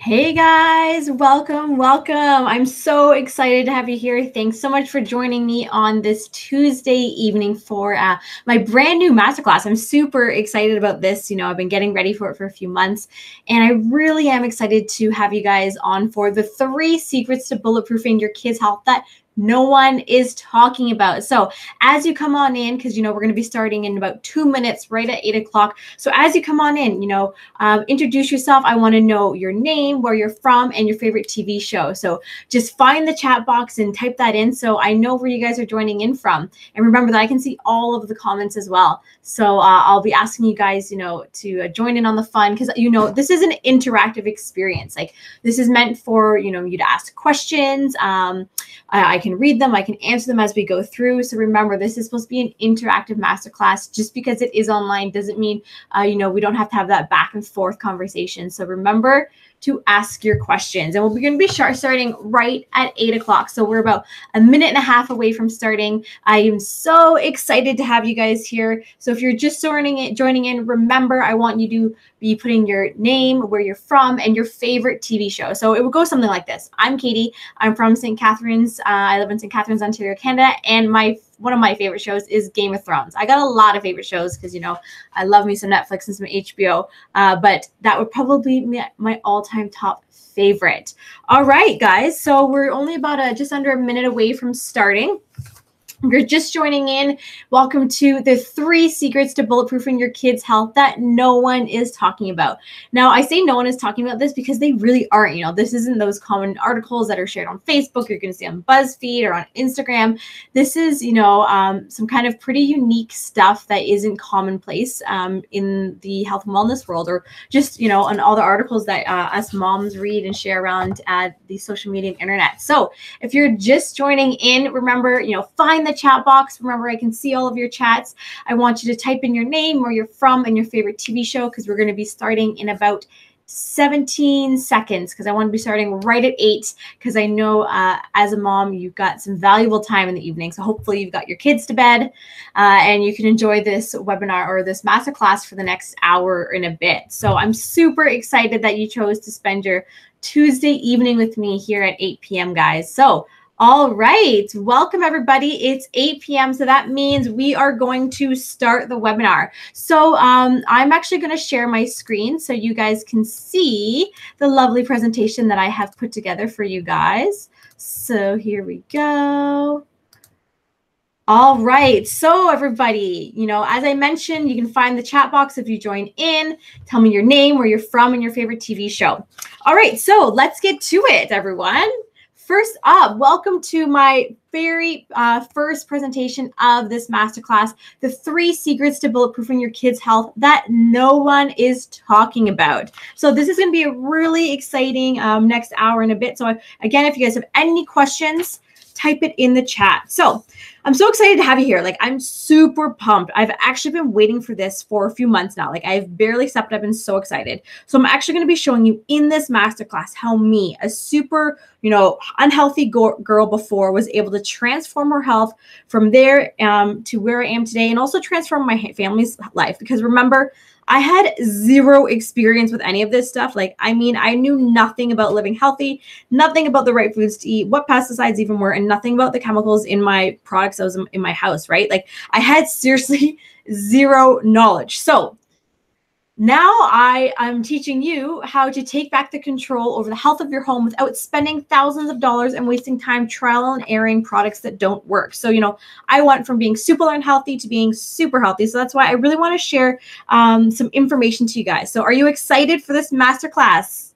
Hey guys, welcome. I'm so excited to have you here. Thanks so much for joining me on this Tuesday evening for my brand new masterclass. I'm super excited about this. I've been getting ready for it for a few months, and I really am excited to have you guys on for the 3 secrets to bulletproofing your kids' health that no one is talking about. So as you come on in, because we're going to be starting in about 2 minutes, right at 8 o'clock. So as you come on in, introduce yourself. I want to know your name, where you're from, and your favorite TV show. So just find the chat box and type that in so I know where you guys are joining in from. And remember that I can see all of the comments as well. So I'll be asking you guys, to join in on the fun, because this is an interactive experience. Like, this is meant for you to ask questions. I can read them, I can answer them as we go through. So remember, this is supposed to be an interactive masterclass. Just because it is online doesn't mean we don't have to have that back and forth conversation. So remember to ask your questions, and we're going to be starting right at 8 o'clock. So we're about a minute and a half away from starting. I am so excited to have you guys here. So if you're just joining in, remember, I want you to be putting your name, where you're from, and your favorite TV show. So it would go something like this. I'm Katie. I'm from St. Catharines. I live in St. Catharines, Ontario, Canada, and one of my favorite shows is Game of Thrones. I got a lot of favorite shows because, I love me some Netflix and some HBO, but that would probably be my all-time top favorite. All right, guys. So we're only about just under a minute away from starting. If you're just joining in, welcome to the 3 secrets to bulletproofing your kids' health that no one is talking about. Now, I say no one is talking about this because they really aren't. This isn't those common articles that are shared on Facebook. You're going to see on BuzzFeed or on Instagram. This is, some kind of pretty unique stuff that isn't commonplace in the health and wellness world, or just, on all the articles that us moms read and share around the social media and internet. So if you're just joining in, remember, find the chat box. Remember, I can see all of your chats. I want you to type in your name, where you're from, and your favorite TV show, because we're going to be starting in about 17 seconds, because I want to be starting right at 8, because I know as a mom, you've got some valuable time in the evening. So hopefully you've got your kids to bed and you can enjoy this webinar or this masterclass for the next hour and a bit. So I'm super excited that you chose to spend your Tuesday evening with me here at 8 p.m., guys. So all right, welcome everybody. It's 8 p.m. So that means we are going to start the webinar. So I'm actually going to share my screen so you guys can see the lovely presentation that I have put together for you guys. So here we go. All right, so everybody, as I mentioned, you can find the chat box if you join in. Tell me your name, where you're from, and your favorite TV show. All right, so let's get to it, everyone. First up, welcome to my very first presentation of this masterclass, the 3 secrets to bulletproofing your kids' health that no one is talking about. So this is going to be a really exciting next hour and a bit. So again, if you guys have any questions, type it in the chat. So I'm so excited to have you here. Like, I'm super pumped. I've actually been waiting for this for a few months now. Like, I've barely slept. I've been so excited. So I'm actually going to be showing you in this masterclass how me, a super, unhealthy girl before, was able to transform her health from there to where I am today, and also transform my family's life. Because remember, I had 0 experience with any of this stuff. Like, I knew nothing about living healthy, nothing about the right foods to eat, what pesticides even were, and nothing about the chemicals in my products that was in my house, right? Like, I had seriously 0 knowledge. So now I'm teaching you how to take back the control over the health of your home without spending thousands of dollars and wasting time trial and erroring products that don't work. So, I went from being super unhealthy to being super healthy. So that's why I really want to share some information to you guys. So are you excited for this masterclass?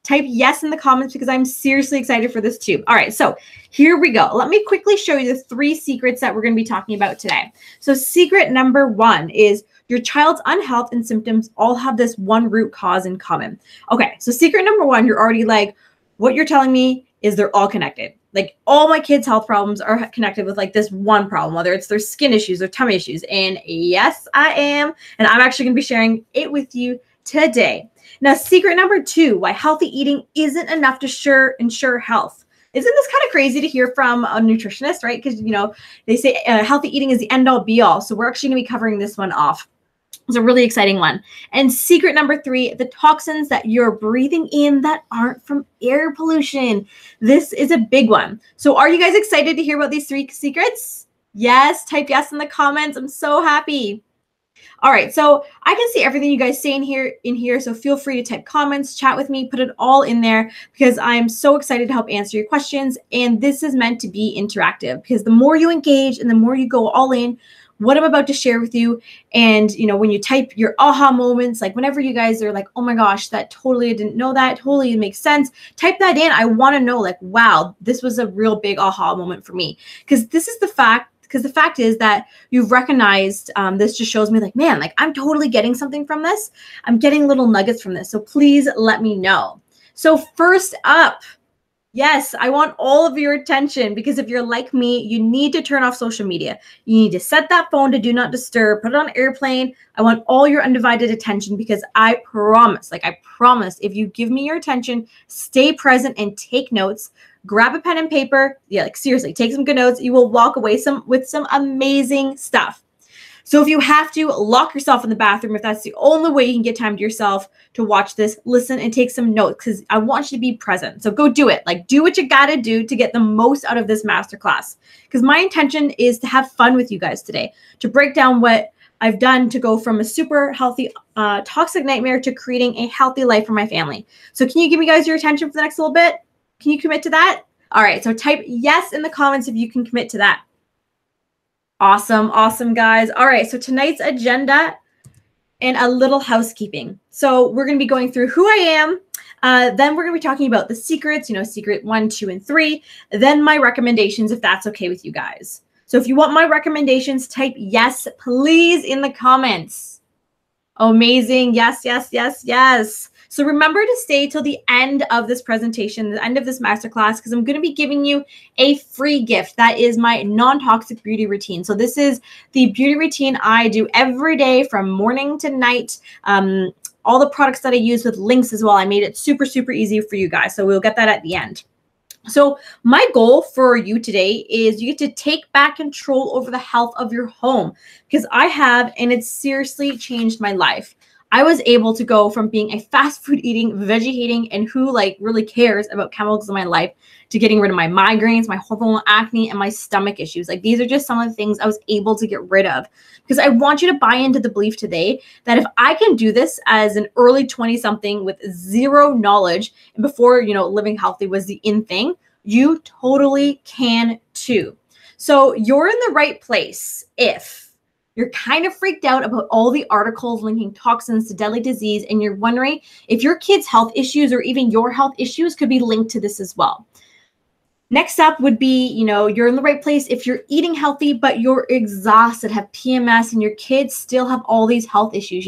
Type yes in the comments, because I'm seriously excited for this too. All right, so here we go. Let me quickly show you the 3 secrets that we're going to be talking about today. So secret number 1 is your child's unhealth and symptoms all have this one root cause in common. Okay, so secret number 1, you're already like, what you're telling me is they're all connected. Like, all my kids' health problems are connected with like this one problem, whether it's their skin issues or tummy issues. And yes, I am. And I'm actually going to be sharing it with you today. Now, secret number 2, why healthy eating isn't enough to ensure health. Isn't this kind of crazy to hear from a nutritionist, right? Because, they say healthy eating is the end all be all. So we're actually going to be covering this one off. It's a really exciting one. And secret number 3, the toxins that you're breathing in that aren't from air pollution. This is a big one. So are you guys excited to hear about these 3 secrets? Yes, type yes in the comments. I'm so happy. All right, so I can see everything you guys say in here. So feel free to type comments, chat with me, put it all in there because I'm so excited to help answer your questions. And this is meant to be interactive because the more you engage and the more you go all in, what I'm about to share with you. And, when you type your aha moments, like whenever you guys are like, oh my gosh, that totally, I didn't know that, totally makes sense. Type that in. I want to know like, wow, this was a real big aha moment for me. Because the fact is that you've recognized, this just shows me like, man, like I'm totally getting something from this. I'm getting little nuggets from this. So please let me know. So first up, yes, I want all of your attention because if you're like me, you need to turn off social media. You need to set that phone to do not disturb, put it on airplane. I want all your undivided attention because I promise, if you give me your attention, stay present and take notes, grab a pen and paper. Yeah, like seriously, take some good notes. You will walk away with some amazing stuff. So if you have to, lock yourself in the bathroom if that's the only way you can get time to yourself to watch this, listen and take some notes because I want you to be present. So go do it. Like do what you got to do to get the most out of this masterclass because my intention is to have fun with you guys today, to break down what I've done to go from a super healthy, toxic nightmare to creating a healthy life for my family. So can you give me guys your attention for the next little bit? Can you commit to that? All right. So type yes in the comments if you can commit to that. Awesome. Awesome, guys. All right. So tonight's agenda and a little housekeeping. So we're going to be going through who I am. Then we're going to be talking about the secrets, secret 1, 2, and 3. Then my recommendations, if that's okay with you guys. So if you want my recommendations, type yes, please, in the comments. Amazing. Yes, yes, yes, yes. So remember to stay till the end of this presentation, the end of this masterclass, because I'm going to be giving you a free gift. That is my non-toxic beauty routine. So this is the beauty routine I do every day from morning to night. All the products that I use with links as well. I made it super, super easy for you guys. So we'll get that at the end. So my goal for you today is you get to take back control over the health of your home because I have, and it's seriously changed my life. I was able to go from being a fast food eating, veggie hating, and who really cares about chemicals in my life to getting rid of my migraines, my hormonal acne, and my stomach issues. These are just some of the things I was able to get rid of because I want you to buy into the belief today that if I can do this as an early 20-something with zero knowledge and before, living healthy was the in thing, you totally can too. So you're in the right place if you're kind of freaked out about all the articles linking toxins to deadly disease, and you're wondering if your kids' health issues or even your health issues could be linked to this as well. Next up would be, you're in the right place if you're eating healthy, but you're exhausted, have PMS, and your kids still have all these health issues,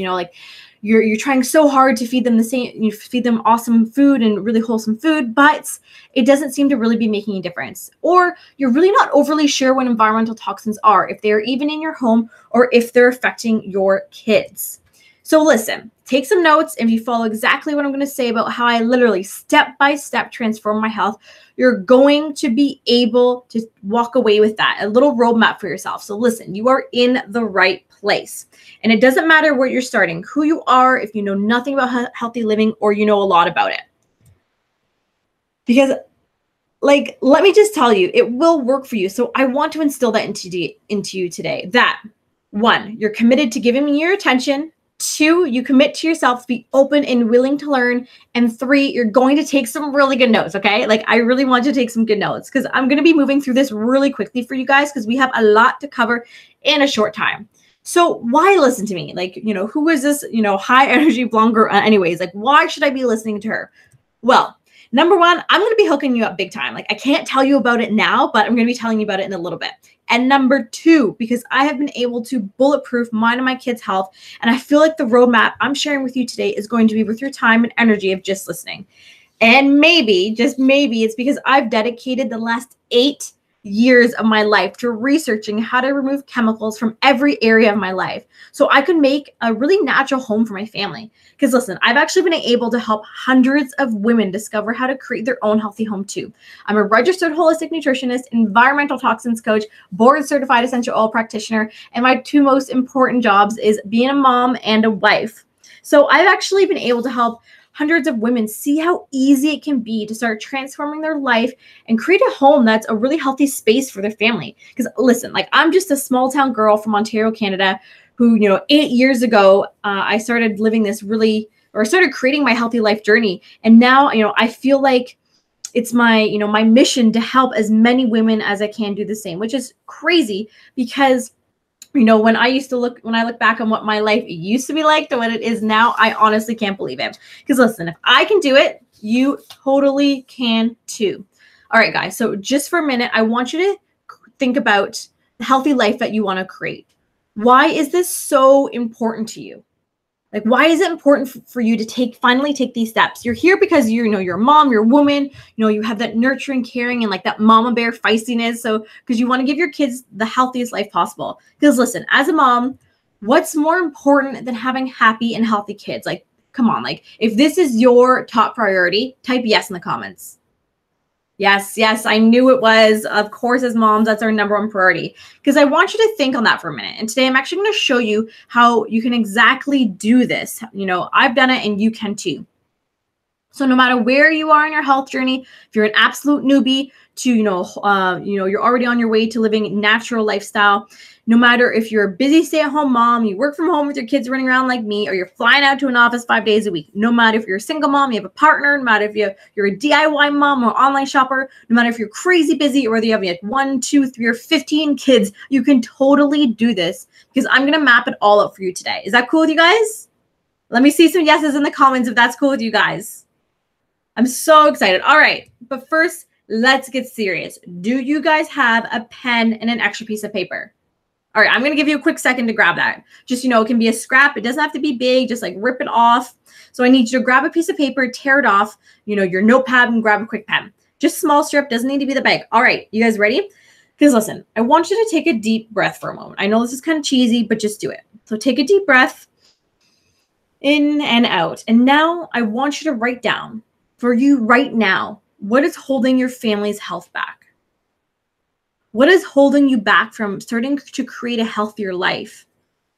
you're trying so hard to feed them you feed them awesome food and really wholesome food, but it doesn't seem to really be making a difference. Or you're really not overly sure what environmental toxins are, if they're even in your home or if they're affecting your kids. So listen, take some notes. If you follow exactly what I'm going to say about how I literally step-by-step transform my health, you're going to be able to walk away with that, a little roadmap for yourself. So listen, you are in the right place. And it doesn't matter where you're starting, who you are, if you know nothing about healthy living or you know a lot about it. Because let me just tell you, it will work for you. So I want to instill that into you today. That 1, you're committed to giving me your attention. 2, you commit to yourself to be open and willing to learn. And 3, you're going to take some really good notes, okay? I really want you to take some good notes because I'm going to be moving through this really quickly for you guys because we have a lot to cover in a short time. So why listen to me? Who is this, high energy blonde girl anyways? Why should I be listening to her? Well, number 1, I'm going to be hooking you up big time. I can't tell you about it now, but I'm going to be telling you about it in a little bit. And number 2, because I have been able to bulletproof mine and my kids' health. And I feel like the roadmap I'm sharing with you today is going to be worth your time and energy of just listening. And maybe, just maybe, it's because I've dedicated the last 8 years of my life to researching how to remove chemicals from every area of my life so I could make a really natural home for my family. Because listen, I've actually been able to help hundreds of women discover how to create their own healthy home too. I'm a registered holistic nutritionist, environmental toxins coach, board certified essential oil practitioner, and my two most important jobs is being a mom and a wife. So I've actually been able to help hundreds of women see how easy it can be to start transforming their life and create a home that's a really healthy space for their family. Because listen, like I'm just a small town girl from Ontario, Canada, who, 8 years ago, I started living this started creating my healthy life journey. And now, I feel like it's my mission to help as many women as I can do the same, which is crazy because when I look back on what my life used to be like to what it is now, I honestly can't believe it. Because listen, if I can do it, you totally can too. All right, guys. So just for a minute, I want you to think about the healthy life that you want to create. Why is this so important to you? Like, why is it important for you to finally take these steps? You're here because you're a mom, you're a woman, you have that nurturing, caring, and like that mama bear feistiness. So, because you want to give your kids the healthiest life possible. Because listen, as a mom, what's more important than having happy and healthy kids? Like, come on, like if this is your top priority, type yes in the comments. Yes, I knew it was. Of course, as moms, that's our number one priority. Because I want you to think on that for a minute. And today I'm actually going to show you how you can exactly do this. I've done it and you can too. So no matter where you are in your health journey, if you're an absolute newbie to, you're already on your way to living a natural lifestyle, no matter if you're a busy stay-at-home mom, you work from home with your kids running around like me, or you're flying out to an office 5 days a week, no matter if you're a single mom, you have a partner, no matter if you're a DIY mom or online shopper, no matter if you're crazy busy or whether you have like 1, 2, 3, or 15 kids, you can totally do this because I'm going to map it all out for you today. Is that cool with you guys? Let me see some yeses in the comments if that's cool with you guys. I'm so excited. All right. But first, let's get serious. Do you guys have a pen and an extra piece of paper? All right. I'm going to give you a quick second to grab that. Just, it can be a scrap. It doesn't have to be big. Just like rip it off. So I need you to grab a piece of paper, tear it off, your notepad, and grab a quick pen. Just small strip. Doesn't need to be the big. All right. You guys ready? Because listen, I want you to take a deep breath for a moment. I know this is kind of cheesy, but just do it. So take a deep breath in and out. And now I want you to write down for you right now, what is holding your family's health back? What is holding you back from starting to create a healthier life?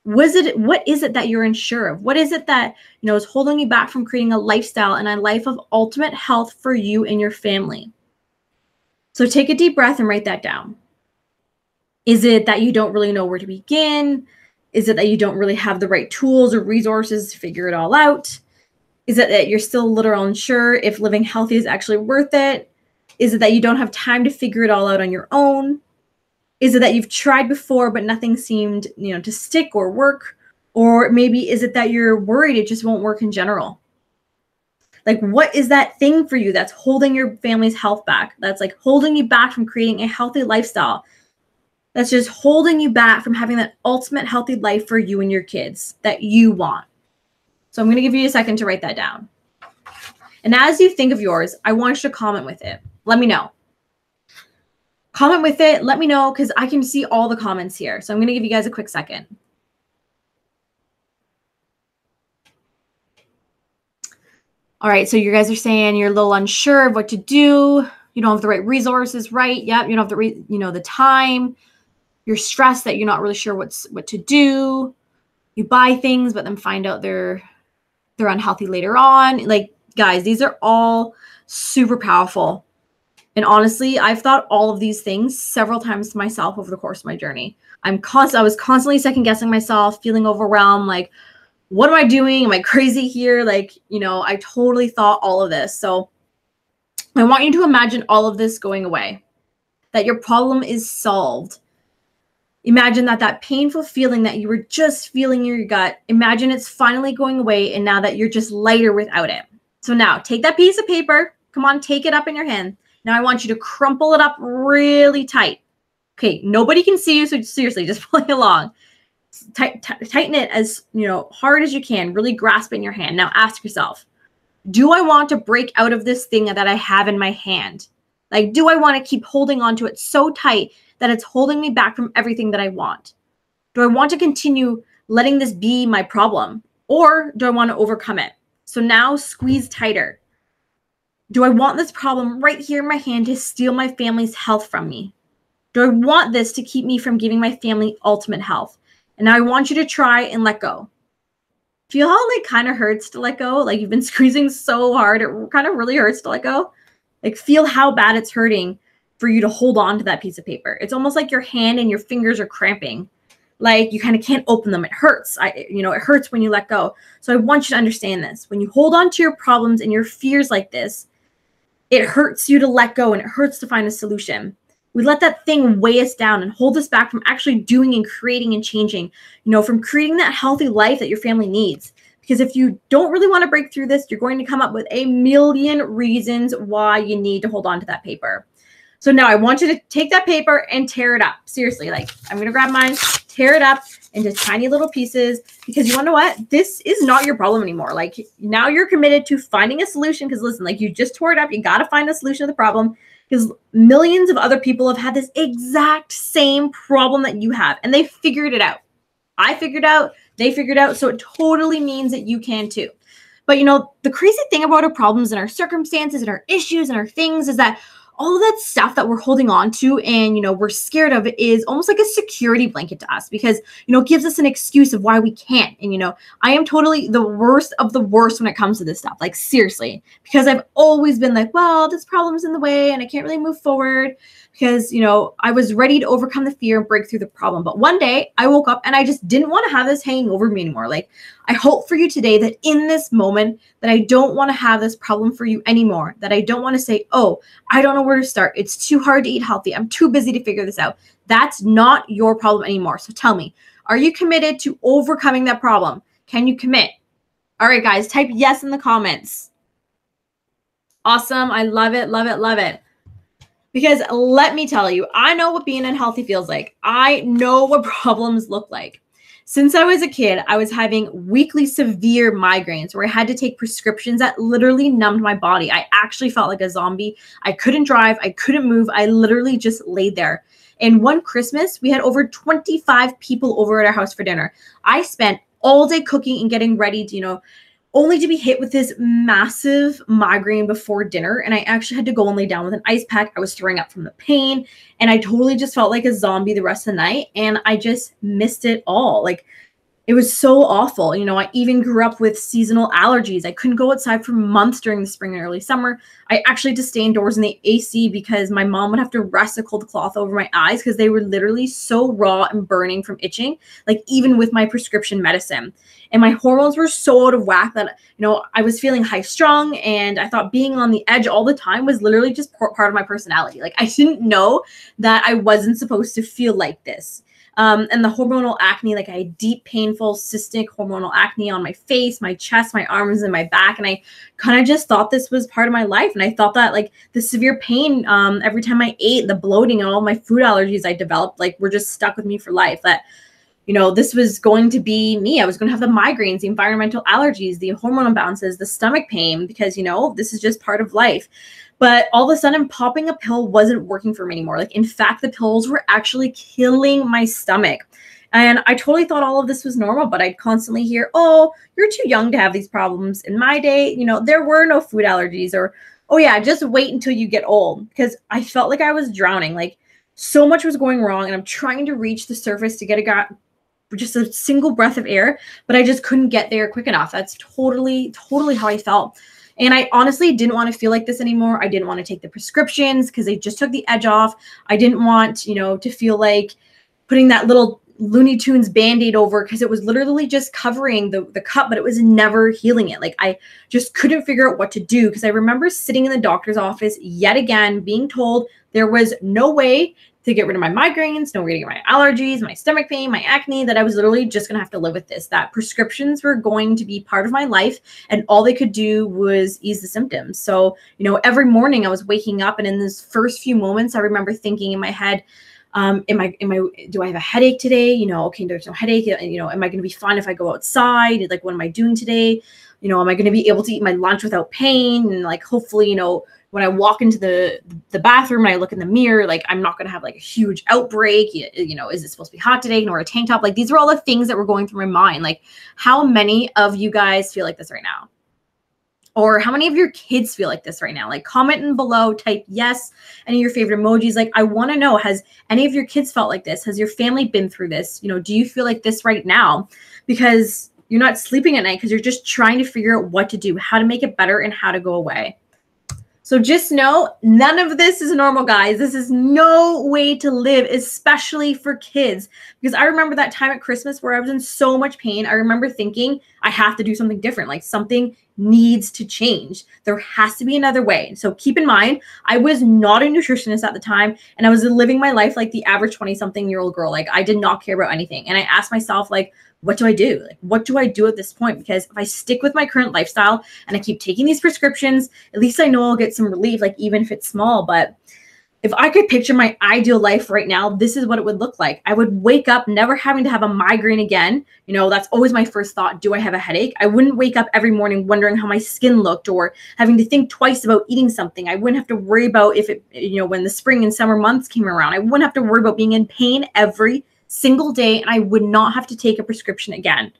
What is it that you're unsure of? What is it that, is holding you back from creating a lifestyle and a life of ultimate health for you and your family? So take a deep breath and write that down. Is it that you don't really know where to begin? Is it that you don't really have the right tools or resources to figure it all out? Is it that you're still a little unsure if living healthy is actually worth it? Is it that you don't have time to figure it all out on your own? Is it that you've tried before, but nothing seemed, to stick or work? Or maybe is it that you're worried it just won't work in general? Like, what is that thing for you that's holding your family's health back? That's like holding you back from creating a healthy lifestyle. That's just holding you back from having that ultimate healthy life for you and your kids that you want. So I'm going to give you a second to write that down. And as you think of yours, I want you to comment with it. Let me know. Comment with it. Let me know because I can see all the comments here. So I'm going to give you guys a quick second. All right. So you guys are saying you're a little unsure of what to do. You don't have the right resources, right? Yep. You don't have the time. You're stressed that you're not really sure what to do. You buy things, but then find out they're unhealthy later on. Like, guys, these are all super powerful. And honestly, I've thought all of these things several times to myself over the course of my journey. I was constantly second guessing myself, feeling overwhelmed. Like, what am I doing? Am I crazy here? Like, I totally thought all of this. So I want you to imagine all of this going away, that your problem is solved. Imagine that painful feeling that you were just feeling in your gut, imagine it's finally going away, and now that you're just lighter without it. So now take that piece of paper. Come on, take it up in your hand. Now I want you to crumple it up really tight. Okay, nobody can see you, so seriously, just play along. Tighten it as hard as you can. Really grasp it in your hand. Now ask yourself, do I want to break out of this thing that I have in my hand? Like, do I want to keep holding on to it so tight that it's holding me back from everything that I want? Do I want to continue letting this be my problem, or do I want to overcome it? So now squeeze tighter. Do I want this problem right here in my hand to steal my family's health from me? Do I want this to keep me from giving my family ultimate health? And now I want you to try and let go. Feel how it like kind of hurts to let go? Like you've been squeezing so hard, it kind of really hurts to let go. Like feel how bad it's hurting for you to hold on to that piece of paper. It's almost like your hand and your fingers are cramping. Like you kind of can't open them. It hurts. It hurts when you let go. So I want you to understand this. When you hold on to your problems and your fears like this, it hurts you to let go and it hurts to find a solution. We let that thing weigh us down and hold us back from actually doing and creating and changing, from creating that healthy life that your family needs. Because if you don't really want to break through this, you're going to come up with a million reasons why you need to hold on to that paper. So now I want you to take that paper and tear it up. Seriously, like I'm going to grab mine, tear it up into tiny little pieces, because you want to know what? This is not your problem anymore. Like now you're committed to finding a solution, because listen, like you just tore it up. You got to find a solution to the problem, because millions of other people have had this exact same problem that you have, and they figured it out. I figured out, they figured out. So it totally means that you can too. But the crazy thing about our problems and our circumstances and our issues and our things is that all of that stuff that we're holding on to and, we're scared of is almost like a security blanket to us, because, it gives us an excuse of why we can't. And, I am totally the worst of the worst when it comes to this stuff. Like seriously, because I've always been like, well, this problem's in the way and I can't really move forward because, I was ready to overcome the fear and break through the problem. But one day I woke up and I just didn't want to have this hanging over me anymore. Like I hope for you today that in this moment that I don't want to have this problem for you anymore, that I don't want to say, oh, I don't know where to start. It's too hard to eat healthy. I'm too busy to figure this out. That's not your problem anymore. So tell me, are you committed to overcoming that problem? Can you commit? All right, guys, type yes in the comments. Awesome. I love it, love it, love it. Because let me tell you, I know what being unhealthy feels like. I know what problems look like. Since I was a kid, I was having weekly severe migraines where I had to take prescriptions that literally numbed my body. I actually felt like a zombie. I couldn't drive. I couldn't move. I literally just laid there. And one Christmas, we had over 25 people over at our house for dinner. I spent all day cooking and getting ready to, only to be hit with this massive migraine before dinner. And I actually had to go and lay down with an ice pack. I was throwing up from the pain and I totally just felt like a zombie the rest of the night. And I just missed it all. Like it was so awful. I even grew up with seasonal allergies. I couldn't go outside for months during the spring and early summer. I actually had to stay indoors in the AC because my mom would have to rest a cold cloth over my eyes because they were literally so raw and burning from itching, like even with my prescription medicine. And my hormones were so out of whack that, I was feeling high strung and I thought being on the edge all the time was literally just part of my personality. Like I didn't know that I wasn't supposed to feel like this. And the hormonal acne, like I had deep, painful, cystic hormonal acne on my face, my chest, my arms, and my back. And I kind of just thought this was part of my life. And I thought that like the severe pain every time I ate, the bloating and all my food allergies I developed, like were just stuck with me for life. That this was going to be me. I was going to have the migraines, the environmental allergies, the hormone imbalances, the stomach pain, because, this is just part of life. But all of a sudden, popping a pill wasn't working for me anymore. Like, in fact, the pills were actually killing my stomach. And I totally thought all of this was normal, but I'd constantly hear, oh, you're too young to have these problems. In my day, there were no food allergies, or, oh yeah, just wait until you get old. Because I felt like I was drowning. Like, so much was going wrong, and I'm trying to reach the surface to get just a single breath of air, but I just couldn't get there quick enough. That's totally how I felt. And I honestly didn't want to feel like this anymore. I didn't want to take the prescriptions because they just took the edge off. I didn't want, to feel like putting that little Looney Tunes Band-Aid over, because it was literally just covering the cut, but it was never healing it. Like I just couldn't figure out what to do, because I remember sitting in the doctor's office yet again being told there was no way to get rid of my migraines, no way to get my allergies, my stomach pain, my acne, that I was literally just going to have to live with this, that prescriptions were going to be part of my life and all they could do was ease the symptoms. So, every morning I was waking up, and in those first few moments, I remember thinking in my head, do I have a headache today? Okay, there's no headache. Am I going to be fine if I go outside? Like, what am I doing today? am I going to be able to eat my lunch without pain? And like, hopefully, when I walk into the bathroom and I look in the mirror, like I'm not going to have like a huge outbreak. Is it supposed to be hot today? Can I wear a tank top? Like these are all the things that were going through my mind. Like how many of you guys feel like this right now? Or how many of your kids feel like this right now? Like comment in below, type yes, any of your favorite emojis. Like I want to know, has any of your kids felt like this? Has your family been through this? Do you feel like this right now? Because you're not sleeping at night because you're just trying to figure out what to do, how to make it better, and how to go away. So just know none of this is normal, guys. This is no way to live, especially for kids. Because I remember that time at Christmas where I was in so much pain. I remember thinking I have to do something different, like something needs to change. There has to be another way. So keep in mind, I was not a nutritionist at the time, and I was living my life like the average 20-something-year-old girl. Like I did not care about anything. And I asked myself, like, what do I do? Like, what do I do at this point? Because if I stick with my current lifestyle and I keep taking these prescriptions, at least I know I'll get some relief, like even if it's small. But if I could picture my ideal life right now, this is what it would look like. I would wake up never having to have a migraine again. That's always my first thought. Do I have a headache? I wouldn't wake up every morning wondering how my skin looked or having to think twice about eating something. I wouldn't have to worry about if it, when the spring and summer months came around, I wouldn't have to worry about being in pain every single day, and I would not have to take a prescription again.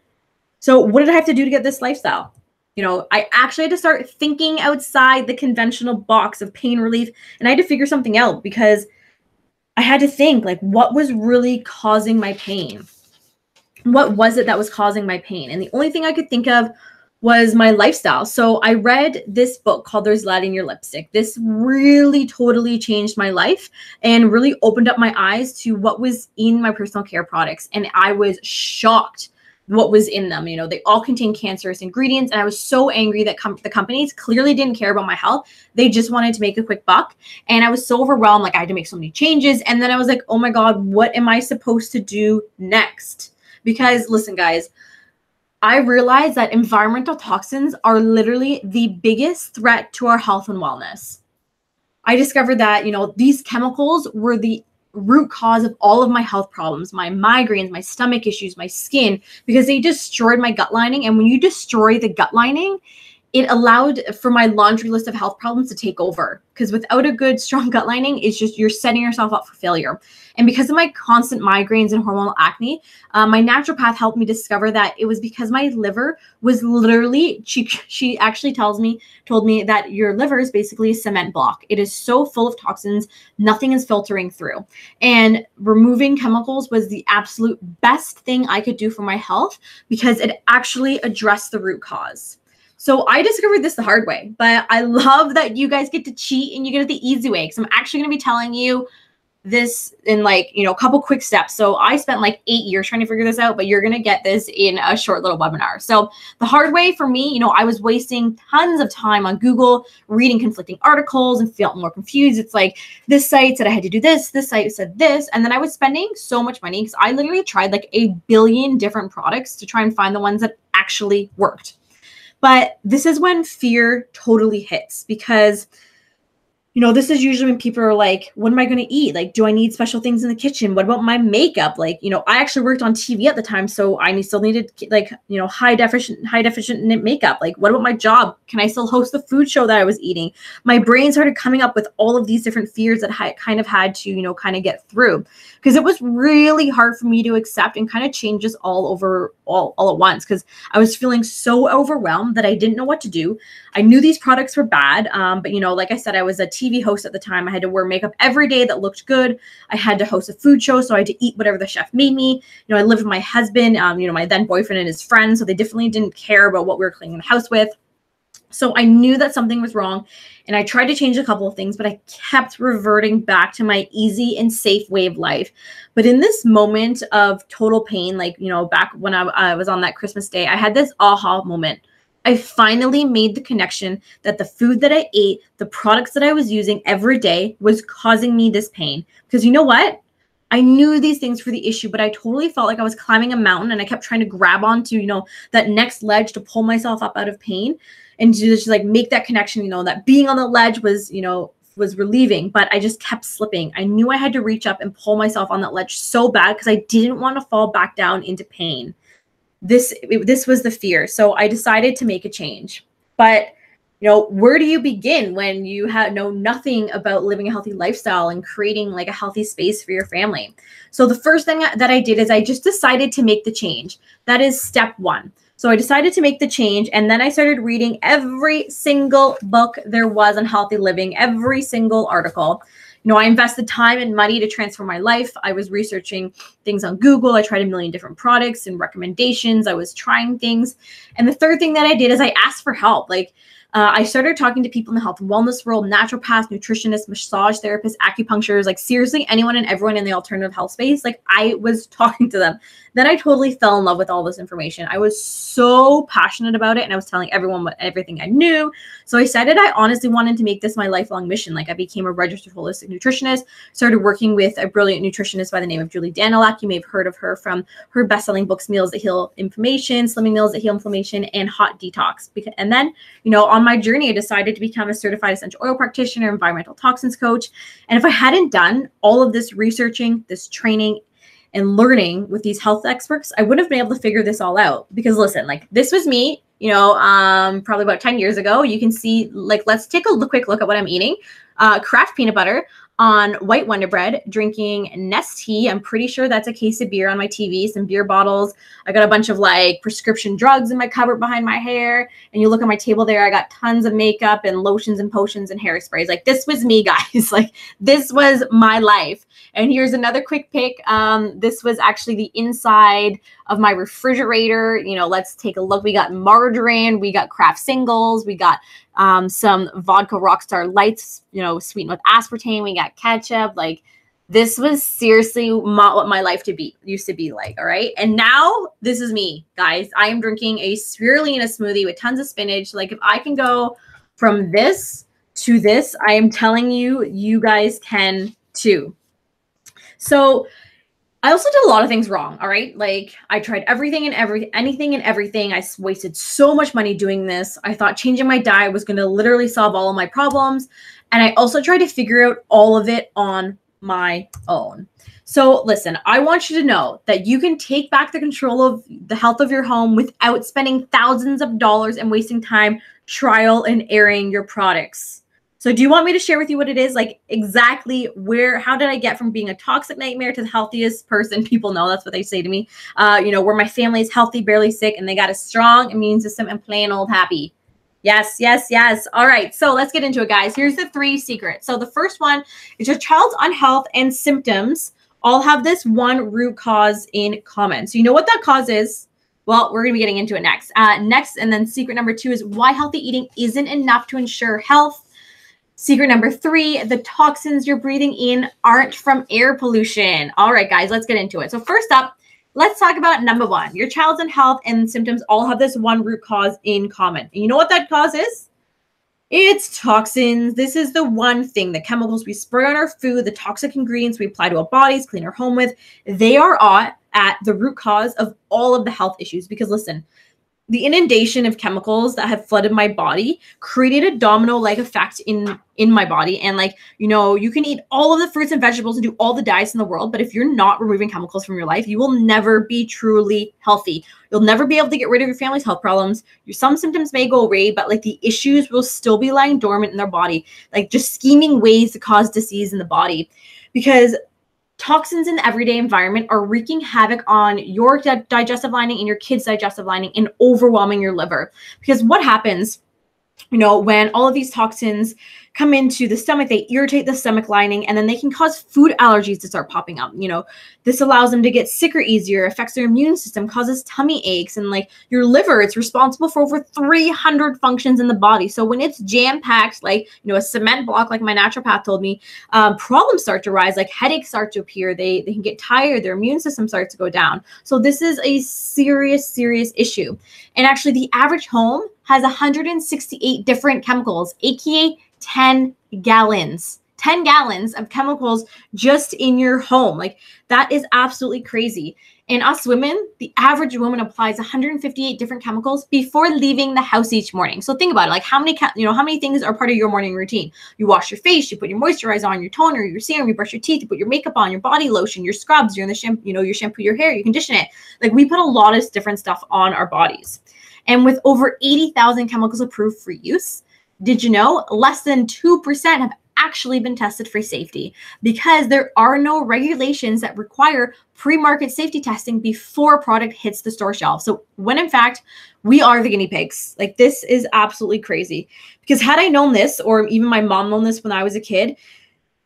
So what did I have to do to get this lifestyle? I actually had to start thinking outside the conventional box of pain relief, and I had to figure something out because I had to think, like, what was really causing my pain? What was it that was causing my pain? And the only thing I could think of was my lifestyle. So I read this book called There's Lead in Your Lipstick. This really totally changed my life and really opened up my eyes to what was in my personal care products. And I was shocked what was in them. They all contain cancerous ingredients. And I was so angry that the companies clearly didn't care about my health. They just wanted to make a quick buck. And I was so overwhelmed. Like I had to make so many changes. And then I was like, oh my God, what am I supposed to do next? Because listen, guys, I realized that environmental toxins are literally the biggest threat to our health and wellness. I discovered that, these chemicals were the root cause of all of my health problems, my migraines, my stomach issues, my skin, because they destroyed my gut lining. And when you destroy the gut lining, it allowed for my laundry list of health problems to take over. Because without a good, strong gut lining, it's just you're setting yourself up for failure. And because of my constant migraines and hormonal acne, my naturopath helped me discover that it was because my liver was literally, she actually told me that your liver is basically a cement block. It is so full of toxins, nothing is filtering through. And removing chemicals was the absolute best thing I could do for my health because it actually addressed the root cause. So I discovered this the hard way, but I love that you guys get to cheat and you get it the easy way. Because I'm actually going to be telling you this in like, a couple quick steps. So I spent like 8 years trying to figure this out, but you're going to get this in a short little webinar. So the hard way for me, I was wasting tons of time on Google reading conflicting articles and felt more confused. It's like this site said I had to do this site said this. And then I was spending so much money because I literally tried like 1 billion different products to try and find the ones that actually worked. But this is when fear totally hits because, this is usually when people are like, what am I going to eat? Like, do I need special things in the kitchen? What about my makeup? Like, I actually worked on TV at the time. So I still needed like, high definition makeup. Like, what about my job? Can I still host the food show that I was eating? My brain started coming up with all of these different fears that I kind of had to, kind of get through because it was really hard for me to accept and kind of change this all at once because I was feeling so overwhelmed that I didn't know what to do. I knew these products were bad. But, like I said, I was a TV host at the time. I had to wear makeup every day that looked good. I had to host a food show, so I had to eat whatever the chef made me. I lived with my husband, my then boyfriend and his friends, so they definitely didn't care about what we were cleaning the house with. So I knew that something was wrong, and I tried to change a couple of things, but I kept reverting back to my easy and safe way of life. But in this moment of total pain, like, back when I was on that Christmas day, I had this aha moment. I finally made the connection that the food that I ate, the products that I was using every day was causing me this pain. Because you know what? I knew these things were the issue, but I totally felt like I was climbing a mountain and I kept trying to grab onto, that next ledge to pull myself up out of pain and to just like make that connection, that being on the ledge was, was relieving, but I just kept slipping. I knew I had to reach up and pull myself on that ledge so bad because I didn't want to fall back down into pain. this was the fear. So I decided to make a change. But where do you begin when you know nothing about living a healthy lifestyle and creating like a healthy space for your family? So the first thing that I did is I just decided to make the change. That is step one. So I decided to make the change, and then I started reading every single book there was on healthy living, every single article. I invested time and money to transform my life. I was researching things on Google. I tried a million different products and recommendations. I was trying things. And the third thing that I did is I asked for help. I started talking to people in the health and wellness world, naturopaths, nutritionists, massage therapists, acupuncturists, like seriously, anyone and everyone in the alternative health space. Like I was talking to them. Then I totally fell in love with all this information. I was so passionate about it, and I was telling everyone everything I knew. So I decided I honestly wanted to make this my lifelong mission. Like I became a registered holistic nutritionist, started working with a brilliant nutritionist by the name of Julie Danilak. You may have heard of her from her best-selling books, Meals That Heal Inflammation, Slimming Meals That Heal Inflammation, and Hot Detox. And then, on my journey, I decided to become a certified essential oil practitioner, environmental toxins coach. And if I hadn't done all of this researching, this training, and learning with these health experts, I wouldn't have been able to figure this all out. Because listen, like this was me, probably about 10 years ago. You can see, let's take a quick look at what I'm eating. Kraft peanut butter on white Wonder Bread, drinking Nest tea. I'm pretty sure that's a case of beer on my TV, some beer bottles. I got a bunch of prescription drugs in my cupboard behind my hair. And you look at my table there, I got tons of makeup and lotions and potions and hairspray. This was me, guys. This was my life. And here's another quick pic. This was actually the inside of my refrigerator. Let's take a look. We got margarine, we got Kraft singles, we got some vodka Rockstar Lights, sweetened with aspartame. We got ketchup. This was seriously what my life used to be like. All right. And now this is me, guys. I am drinking a spirulina smoothie with tons of spinach. If I can go from this to this, I am telling you, you guys can too. So I also did a lot of things wrong. All right. I tried anything and everything. I wasted so much money doing this. I thought changing my diet was going to literally solve all of my problems. And I also tried to figure out all of it on my own. So listen, I want you to know that you can take back the control of the health of your home without spending thousands of dollars and wasting time trial and erroring your products. So do you want me to share with you what it is? Exactly how did I get from being a toxic nightmare to the healthiest person people know? That's what they say to me. Where my family is healthy, barely sick, and they got a strong immune system and plain old happy. Yes, yes, yes. All right. So let's get into it, guys. Here's the 3 secrets. So the first one is your child's unhealth and symptoms all have this one root cause in common. So you know what that cause is? Well, we're going to be getting into it next. And then secret number 2 is why healthy eating isn't enough to ensure health. Secret number 3, the toxins you're breathing in aren't from air pollution. All right, guys, let's get into it. So first up, let's talk about number 1. Your child's health and symptoms all have this one root cause in common. And you know what that cause is? It's toxins. This is the one thing, the chemicals we spray on our food, the toxic ingredients we apply to our bodies, clean our home with, they are at the root cause of all of the health issues. Because listen, the inundation of chemicals that have flooded my body created a domino-like effect in my body. And you can eat all of the fruits and vegetables and do all the diets in the world, but if you're not removing chemicals from your life, you will never be truly healthy. You'll never be able to get rid of your family's health problems. Some symptoms may go away, but the issues will still be lying dormant in their body, just scheming ways to cause disease in the body. Because toxins in the everyday environment are wreaking havoc on your digestive lining and your kids' digestive lining and overwhelming your liver. Because what happens, when all of these toxins come into the stomach, they irritate the stomach lining, and then they can cause food allergies to start popping up. This allows them to get sicker easier, affects their immune system, causes tummy aches, and your liver, it's responsible for over 300 functions in the body. So when it's jam-packed, a cement block, like my naturopath told me, problems start to rise, headaches start to appear, they can get tired, their immune system starts to go down. So this is a serious, serious issue. And actually the average home has 168 different chemicals, aka 10 gallons of chemicals just in your home. That is absolutely crazy. And us women, the average woman applies 158 different chemicals before leaving the house each morning. So think about it, like how many things are part of your morning routine? You wash your face, you put your moisturizer on, your toner, your serum, you brush your teeth, you put your makeup on, your body lotion, your scrubs, you're in the shampoo, you shampoo your hair, you condition it. Like we put a lot of different stuff on our bodies. And with over 80,000 chemicals approved for use, did you know less than 2% have actually been tested for safety, because there are no regulations that require pre-market safety testing before a product hits the store shelf. So when in fact, we are the guinea pigs. Like this is absolutely crazy, because had I known this, or even my mom known this when I was a kid,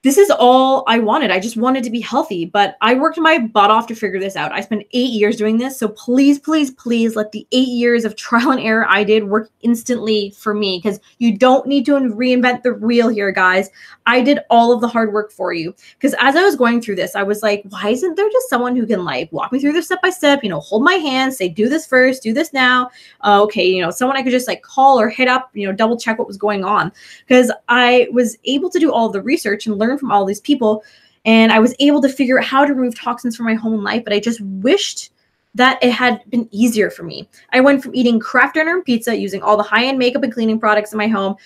this is all I wanted. I just wanted to be healthy, but I worked my butt off to figure this out. I spent 8 years doing this. So please, please, please let the 8 years of trial and error I did work instantly for me, because you don't need to reinvent the wheel here, guys. I did all of the hard work for you, because as I was going through this, I was like, why isn't there just someone who can like walk me through this step by step, hold my hand, say, do this first, do this now. Okay, someone I could just like call or hit up, double check what was going on, because I was able to do all of the research and learn from all these people, and I was able to figure out how to remove toxins from my home life. But I just wished that it had been easier for me. I went from eating Kraft dinner and pizza, using all the high-end makeup and cleaning products in my home,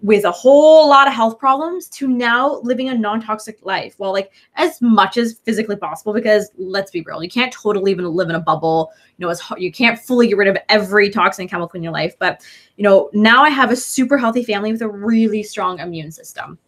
with a whole lot of health problems, to now living a non-toxic life. Well, like as much as physically possible, because let's be real, you can't totally even live in a bubble. You can't fully get rid of every toxin and chemical in your life. But, now I have a super healthy family with a really strong immune system.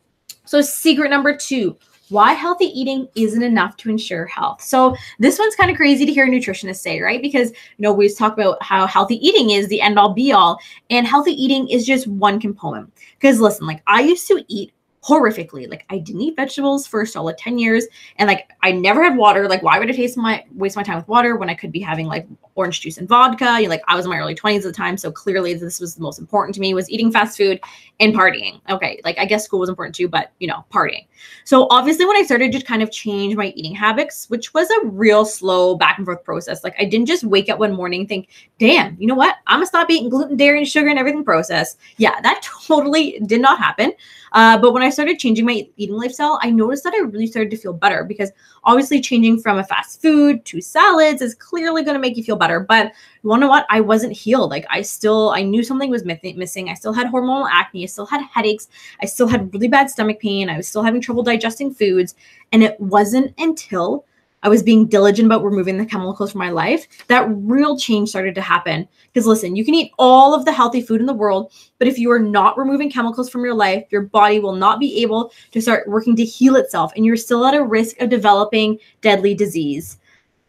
So secret number 2, why healthy eating isn't enough to ensure health. So this one's kind of crazy to hear nutritionists say, right? Because, we talk about how healthy eating is the end all be all, and healthy eating is just one component. Because listen, like I used to eat horrifically. Like I didn't eat vegetables for a solid 10 years. And like, I never had water. Like why would I waste my time with water when I could be having like orange juice and vodka? Like I was in my early 20s at the time. So clearly this was the most important to me, was eating fast food and partying. Okay. Like I guess school was important too, but partying. So obviously when I started to kind of change my eating habits, which was a real slow back and forth process. Like I didn't just wake up one morning and think, damn, you know what? I'm gonna stop eating gluten, dairy, and sugar and everything processed. Yeah, that totally did not happen. But when I started changing my eating lifestyle, I noticed that I really started to feel better, because obviously changing from a fast food to salads is clearly going to make you feel better. But you know what? I wasn't healed. Like I knew something was missing. I still had hormonal acne. I still had headaches. I still had really bad stomach pain. I was still having trouble digesting foods. And it wasn't until I was being diligent about removing the chemicals from my life that real change started to happen. Because listen, you can eat all of the healthy food in the world, but if you are not removing chemicals from your life, your body will not be able to start working to heal itself, and you're still at a risk of developing deadly disease.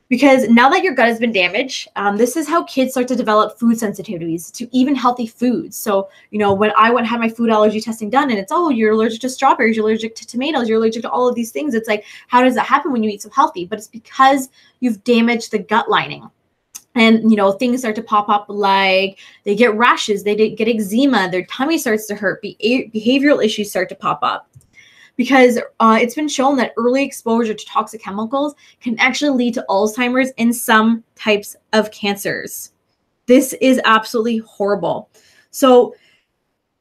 Because now that your gut has been damaged, this is how kids start to develop food sensitivities to even healthy foods. So, when I went and had my food allergy testing done, and it's, oh, you're allergic to strawberries, you're allergic to tomatoes, you're allergic to all of these things. It's like, how does that happen when you eat so healthy? But it's because you've damaged the gut lining. And, things start to pop up, like they get rashes, they get eczema, their tummy starts to hurt, behavioral issues start to pop up. Because it's been shown that early exposure to toxic chemicals can actually lead to Alzheimer's and some types of cancers. This is absolutely horrible. So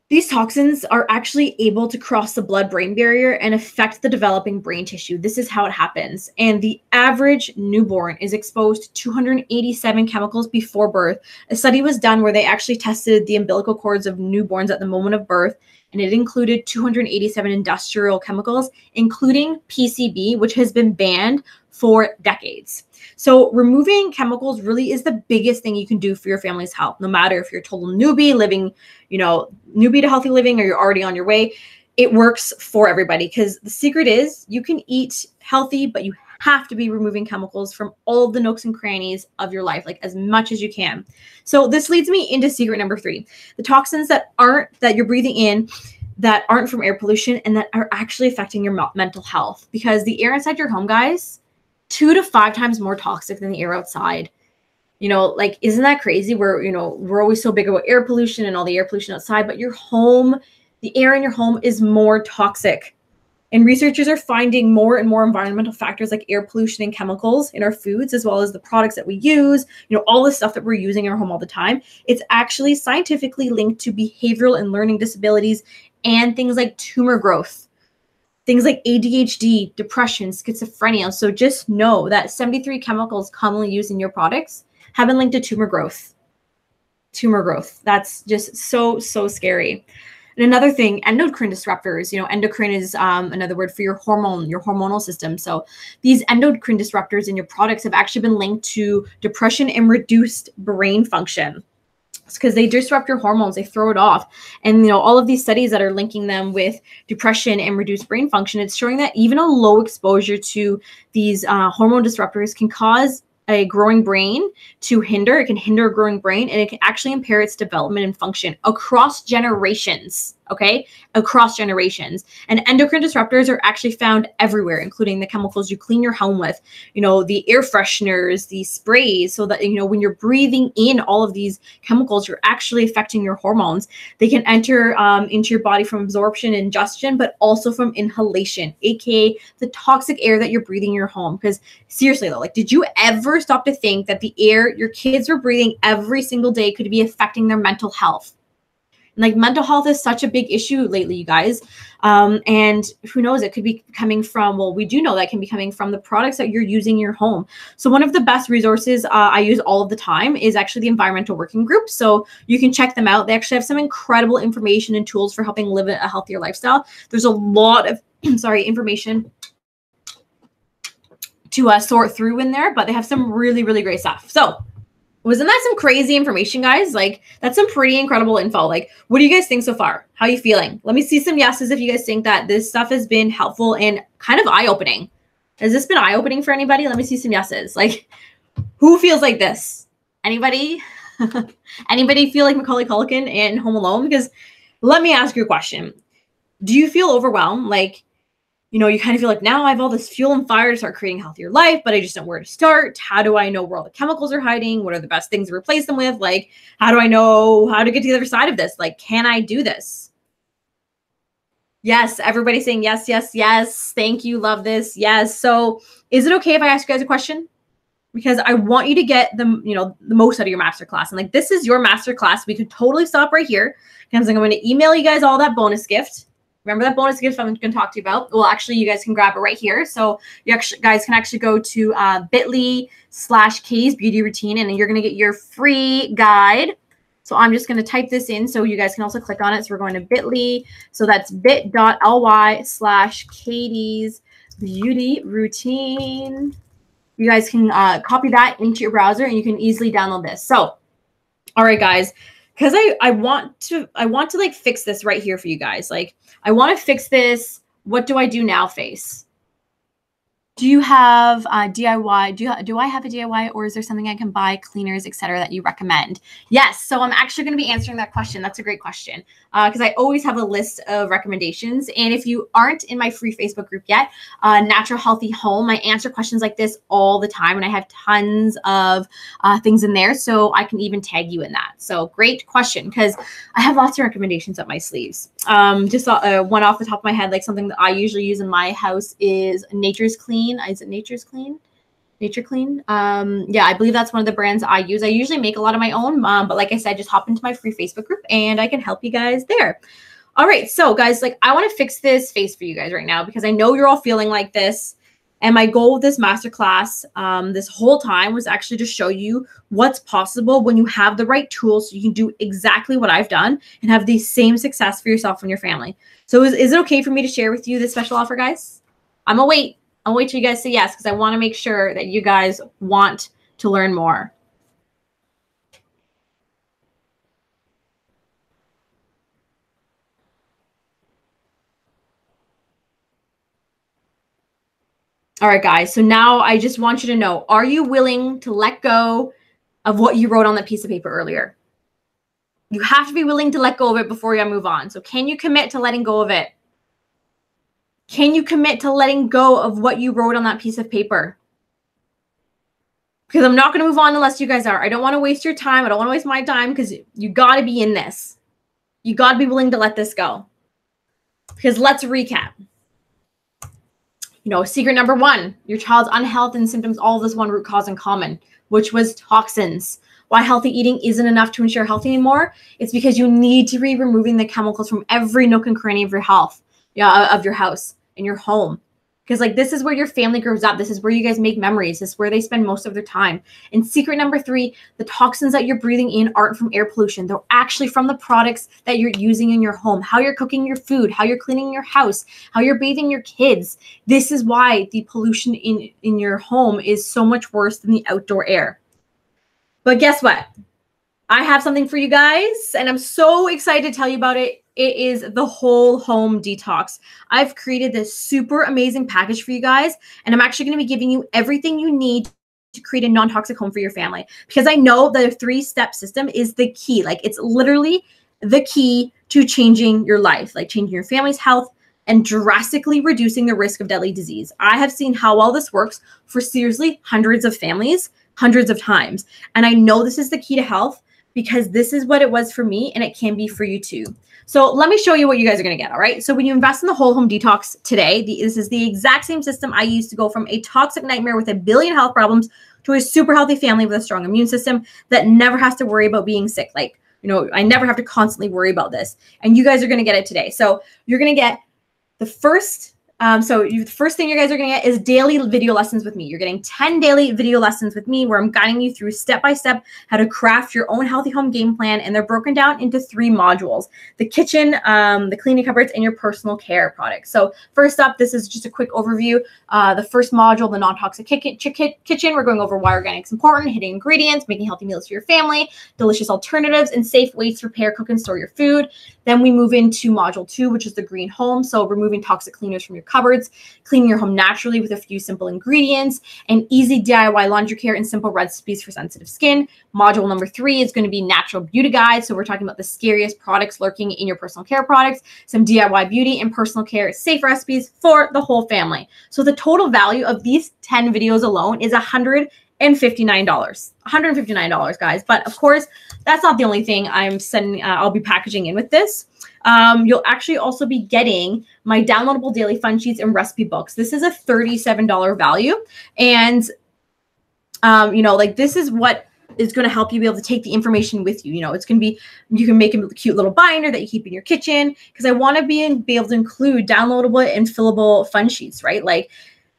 these toxins are actually able to cross the blood-brain barrier and affect the developing brain tissue. This is how it happens. And the average newborn is exposed to 287 chemicals before birth. A study was done where they actually tested the umbilical cords of newborns at the moment of birth, and it included 287 industrial chemicals, including PCB, which has been banned for decades. So removing chemicals really is the biggest thing you can do for your family's health, no matter if you're a total newbie living, newbie to healthy living, or you're already on your way. It works for everybody, because the secret is you can eat healthy, but you have to be removing chemicals from all of the nooks and crannies of your life, like as much as you can. So this leads me into secret number 3, the toxins that you're breathing in that aren't from air pollution and that are actually affecting your mental health. Because the air inside your home, guys, 2 to 5 times more toxic than the air outside. Like, isn't that crazy? We're always so big about air pollution and all the air pollution outside, but your home, the air in your home is more toxic. And researchers are finding more and more environmental factors like air pollution and chemicals in our foods, as well as the products that we use, all the stuff that we're using in our home all the time. It's actually scientifically linked to behavioral and learning disabilities and things like tumor growth. things like ADHD, depression, schizophrenia. So just know that 73 chemicals commonly used in your products have been linked to tumor growth. Tumor growth. That's just so, so scary. And another thing, endocrine disruptors, endocrine is another word for your hormonal system. So these endocrine disruptors in your products have actually been linked to depression and reduced brain function. It's because they disrupt your hormones, they throw it off. And all of these studies that are linking them with depression and reduced brain function, it's showing that even a low exposure to these hormone disruptors can cause a growing brain to hinder. It can hinder a growing brain, and it can actually impair its development and function across generations. Okay, across generations. And endocrine disruptors are actually found everywhere, including the chemicals you clean your home with, the air fresheners, the sprays, so that, when you're breathing in all of these chemicals, you're actually affecting your hormones. They can enter into your body from absorption and ingestion, but also from inhalation, aka the toxic air that you're breathing in your home. Because seriously though, did you ever stop to think that the air your kids were breathing every single day could be affecting their mental health? Mental health is such a big issue lately, you guys. And who knows, it could be coming from, we do know that can be coming from the products that you're using in your home. So one of the best resources I use all of the time is actually the Environmental Working Group. So you can check them out. They actually have some incredible information and tools for helping live a healthier lifestyle. There's a lot of, information to sort through in there, but they have some really, really great stuff. So wasn't that some crazy information, guys? That's some pretty incredible info. What do you guys think so far? How are you feeling? Let me see some yeses if you guys think that this stuff has been helpful and kind of eye-opening. Has this been eye-opening for anybody? Let me see some yeses. Who feels like this? Anybody? Anybody feel like Macaulay Culkin in Home Alone? Because let me ask you a question. Do you feel overwhelmed? You kind of feel like, now I have all this fuel and fire to start creating a healthier life, but I just don't know where to start. How do I know where all the chemicals are hiding? What are the best things to replace them with? How do I know how to get to the other side of this? Can I do this? Yes, everybody's saying yes, yes, yes. Thank you. Love this. Yes. So is it okay if I ask you guys a question? Because I want you to get the most out of your masterclass. And this is your masterclass. We could totally stop right here. Because I'm going to email you guys all that bonus gift. Remember that bonus gift I'm going to talk to you about? Well, actually, you guys can grab it right here. So you guys can actually go to bit.ly/Katie's Beauty Routine, and then you're going to get your free guide. So I'm just going to type this in so you guys can also click on it. So we're going to bit.ly. So that's bit.ly/Katie's Beauty Routine. You guys can copy that into your browser, and you can easily download this. So, all right, guys. Because I want to fix this right here for you guys. I want to fix this. What do I do now face? Do you have DIY? Do I have a DIY, or is there something I can buy, cleaners, etc., that you recommend? Yes. So I'm actually going to be answering that question. That's a great question because I always have a list of recommendations. And if you aren't in my free Facebook group yet, Natural Healthy Home, I answer questions like this all the time, and I have tons of things in there. So I can even tag you in that. So great question, because I have lots of recommendations up my sleeves. Just one off the top of my head, something that I usually use in my house is Nature's Clean. Is it Nature's Clean? Nature Clean. Yeah, I believe that's one of the brands I use. I usually make a lot of my own, but like I said, just hop into my free Facebook group and I can help you guys there. All right, so guys, I want to fix this face for you guys right now because I know you're all feeling like this. And my goal with this masterclass this whole time was actually to show you what's possible when you have the right tools so you can do exactly what I've done and have the same success for yourself and your family. So is it okay for me to share with you this special offer, guys? I'm gonna wait. I'll wait till you guys say yes because I want to make sure that you guys want to learn more. All right, guys. So now I just want you to know, are you willing to let go of what you wrote on that piece of paper earlier? You have to be willing to let go of it before you move on. So can you commit to letting go of it? Can you commit to letting go of what you wrote on that piece of paper? Because I'm not going to move on unless you guys are. I don't want to waste your time. I don't want to waste my time because you got to be in this. You got to be willing to let this go. Because let's recap. Secret number one, your child's unhealth and symptoms, all of this one root cause in common, which was toxins. Why healthy eating isn't enough to ensure health anymore? It's because you need to be removing the chemicals from every nook and cranny of your health, of your house. in your home. Because like this is where your family grows up. This is where you guys make memories. This is where they spend most of their time. And secret number 3, the toxins that you're breathing in aren't from air pollution. They're actually from the products that you're using in your home, how you're cooking your food, how you're cleaning your house, how you're bathing your kids. This is why the pollution in your home is so much worse than the outdoor air. But guess what? I have something for you guys, and I'm so excited to tell you about it. It is the whole home detox. I've created this super amazing package for you guys, and I'm actually going to be giving you everything you need to create a non-toxic home for your family, because I know that a 3-step system is the key. Like it's literally the key to changing your life, like changing your family's health and drastically reducing the risk of deadly disease. I have seen how well this works for seriously hundreds of families, hundreds of times. And I know this is the key to health because this is what it was for me, and it can be for you too. So let me show you what you guys are going to get. All right. So when you invest in the whole home detox today, this is the exact same system I used to go from a toxic nightmare with a billion health problems to a super healthy family with a strong immune system that never has to worry about being sick. Like, you know, I never have to constantly worry about this. And you guys are going to get it today. So you're going to get the first the first thing you guys are going to get is daily video lessons with me. You're getting 10 daily video lessons with me where I'm guiding you through step-by-step how to craft your own healthy home game plan. And they're broken down into 3 modules: the kitchen, the cleaning cupboards, and your personal care products. So first up, this is just a quick overview. The first module, the non-toxic kitchen, we're going over why organic is important, hidden ingredients, making healthy meals for your family, delicious alternatives, and safe ways to prepare, cook, and store your food. Then we move into module 2, which is the green home. So removing toxic cleaners from your cupboards, cleaning your home naturally with a few simple ingredients, and easy DIY laundry care and simple recipes for sensitive skin. Module number 3 is going to be natural beauty guide. So we're talking about the scariest products lurking in your personal care products, some DIY beauty and personal care safe recipes for the whole family. So the total value of these 10 videos alone is $159. $159, guys. But of course, that's not the only thing I'll be packaging in with this. You'll actually also be getting my downloadable daily fun sheets and recipe books. This is a $37 value. And, you know, like this is what is going to help you be able to take the information with you. You know, it's going to be, you can make a cute little binder that you keep in your kitchen, because I want to be able to include downloadable and fillable fun sheets, right? Like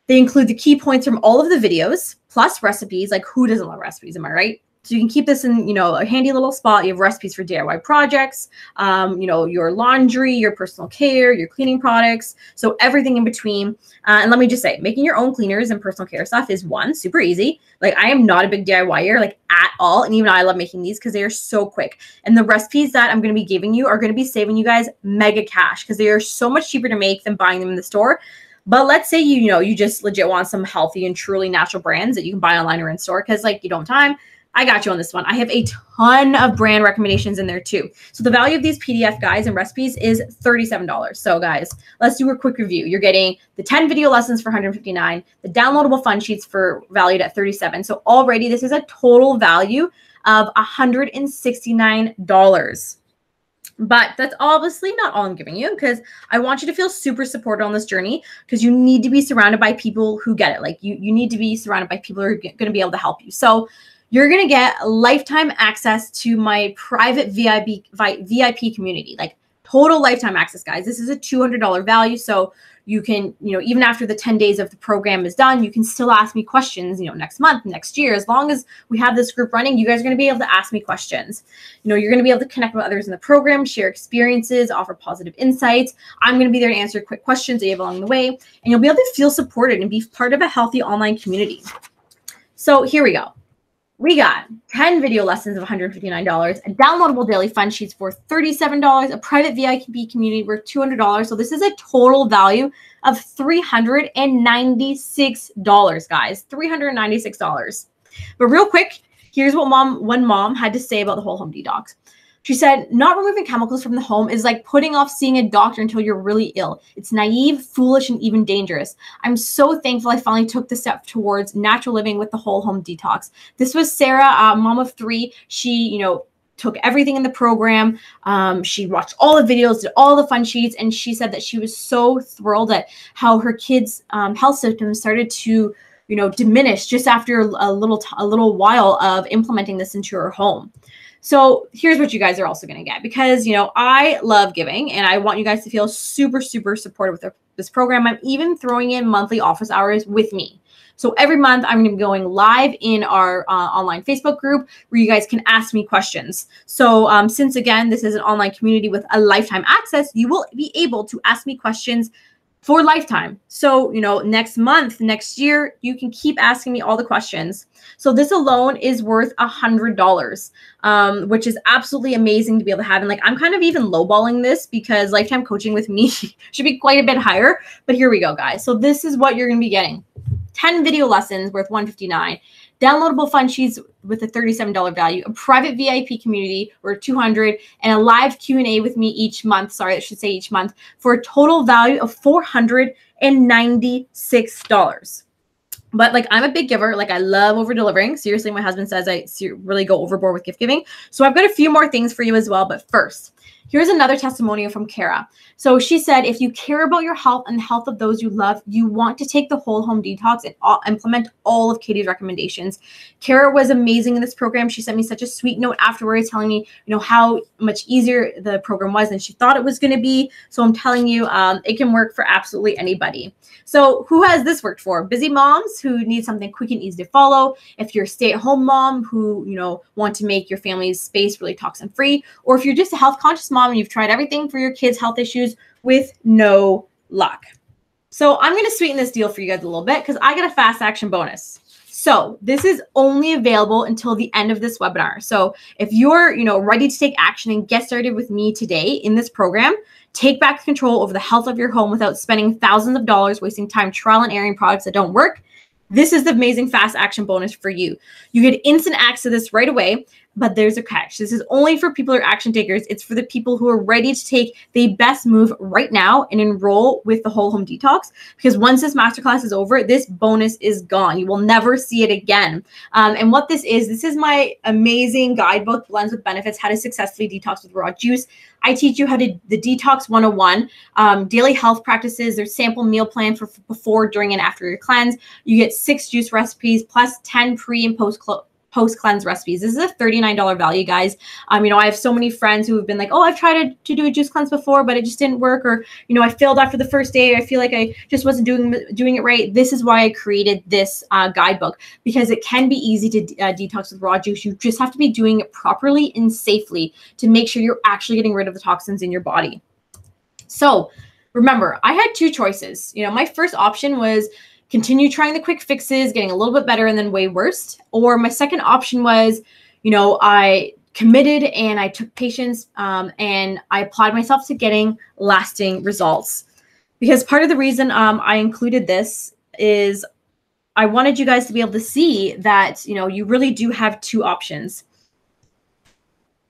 they include the key points from all of the videos plus recipes. Like who doesn't love recipes? Am I right? So you can keep this in, you know, a handy little spot. You have recipes for DIY projects, you know, your laundry, your personal care, your cleaning products. So everything in between. And let me just say, making your own cleaners and personal care stuff is super easy. Like I am not a big DIYer, like at all. And even I love making these because they are so quick. And the recipes that I'm going to be giving you are going to be saving you guys mega cash because they are so much cheaper to make than buying them in the store. But let's say, you know, you just legit want some healthy and truly natural brands that you can buy online or in store because like you don't have time. I got you on this one. I have a ton of brand recommendations in there too. So the value of these PDF guides and recipes is $37. So guys, let's do a quick review. You're getting the 10 video lessons for $159, the downloadable fun sheets for valued at $37. So already this is a total value of $169. But that's obviously not all I'm giving you, because I want you to feel super supported on this journey, because you need to be surrounded by people who get it. Like you need to be surrounded by people who are going to be able to help you. So you're going to get lifetime access to my private VIP community, like total lifetime access, guys. This is a $200 value. So you can, you know, even after the 10 days of the program is done, you can still ask me questions, you know, next month, next year. As long as we have this group running, you guys are going to be able to ask me questions. You know, you're going to be able to connect with others in the program, share experiences, offer positive insights. I'm going to be there to answer quick questions that you have along the way, and you'll be able to feel supported and be part of a healthy online community. So here we go. We got 10 video lessons of $159, a downloadable daily fun sheets for $37, a private VIP community worth $200. So this is a total value of $396, guys, $396. But real quick, here's what one mom had to say about the whole home detox. She said, not removing chemicals from the home is like putting off seeing a doctor until you're really ill. It's naive, foolish, and even dangerous. I'm so thankful I finally took the step towards natural living with the whole home detox. This was Sarah, mom of 3. She, you know, took everything in the program. She watched all the videos, did all the fun sheets, and she said that she was so thrilled at how her kids' health symptoms started to, you know, diminish just after a little while of implementing this into her home. So here's what you guys are also going to get, because, you know, I love giving and I want you guys to feel super, super supportive with this program. I'm even throwing in monthly office hours with me. So every month I'm going to be going live in our online Facebook group where you guys can ask me questions. So since, again, this is an online community with a lifetime access, you will be able to ask me questions for lifetime. So, you know, next month, next year, you can keep asking me all the questions. So this alone is worth $100, which is absolutely amazing to be able to have. And like, I'm kind of even lowballing this because lifetime coaching with me should be quite a bit higher. But here we go, guys. So this is what you're going to be getting. 10 video lessons worth $159, downloadable fun sheets with a $37 value, a private VIP community worth $200, and a live Q&A with me each month. Sorry, I should say each month, for a total value of $496. But like, I'm a big giver. Like, I love over delivering. Seriously, my husband says I really go overboard with gift giving. So I've got a few more things for you as well. But first, here's another testimonial from Kara. So she said, if you care about your health and the health of those you love, you want to take the whole home detox and implement all of Katie's recommendations. Kara was amazing in this program. She sent me such a sweet note afterwards telling me, you know, how much easier the program was than she thought it was going to be. So I'm telling you, it can work for absolutely anybody. So who has this worked for? Busy moms who need something quick and easy to follow. If you're a stay-at-home mom who, you know, want to make your family's space really toxin-free, or if you're just a health-conscious mom and you've tried everything for your kids' health issues with no luck. So I'm going to sweeten this deal for you guys a little bit because I got a fast action bonus. So this is only available until the end of this webinar. So if you're, you know, ready to take action and get started with me today in this program, take back control over the health of your home without spending thousands of dollars wasting time trial and erroring products that don't work, this is the amazing fast action bonus for you. You get instant access to this right away, but there's a catch. This is only for people who are action takers. It's for the people who are ready to take the best move right now and enroll with the whole home detox. Because once this masterclass is over, this bonus is gone. You will never see it again. And what this is my amazing guidebook, Blends with Benefits, How to Successfully Detox with Raw Juice. I teach you how to the Detox 101, daily health practices. There's sample meal plan for before, during, and after your cleanse. You get 6 juice recipes plus 10 pre and post cleanse recipes. This is a $39 value, guys. You know, I have so many friends who have been like, oh, I've tried to do a juice cleanse before, but it just didn't work. Or, you know, I failed after the first day. I feel like I just wasn't doing it right. This is why I created this guidebook, because it can be easy to detox with raw juice. You just have to be doing it properly and safely to make sure you're actually getting rid of the toxins in your body. So remember, I had 2 choices. You know, my first option was continue trying the quick fixes, getting a little bit better, and then way worse. Or my second option was, you know, I committed and I took patience and I applied myself to getting lasting results. Because part of the reason I included this is I wanted you guys to be able to see that, you know, you really do have 2 options.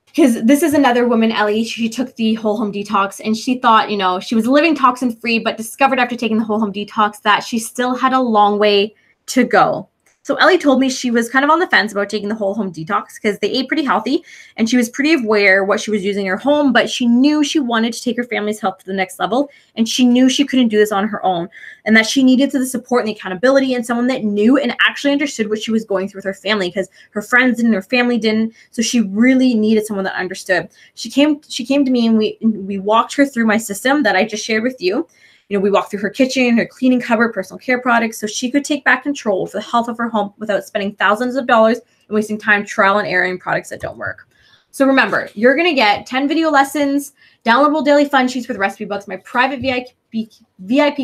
Because this is another woman, Ellie. She took the whole home detox and she thought, you know, she was living toxin free, but discovered after taking the whole home detox that she still had a long way to go. So Ellie told me she was kind of on the fence about taking the whole home detox because they ate pretty healthy and she was pretty aware what she was using in her home, but she knew she wanted to take her family's health to the next level. And she knew she couldn't do this on her own and that she needed the support and the accountability and someone that knew and actually understood what she was going through with her family, because her friends didn't, her family didn't. So she really needed someone that understood. She came to me and we walked her through my system that I just shared with you. You know, we walked through her kitchen, her cleaning cupboard, personal care products, so she could take back control for the health of her home without spending thousands of dollars and wasting time trial and erroring products that don't work. So remember, you're going to get 10 video lessons, downloadable daily fun sheets with recipe books, my private VIP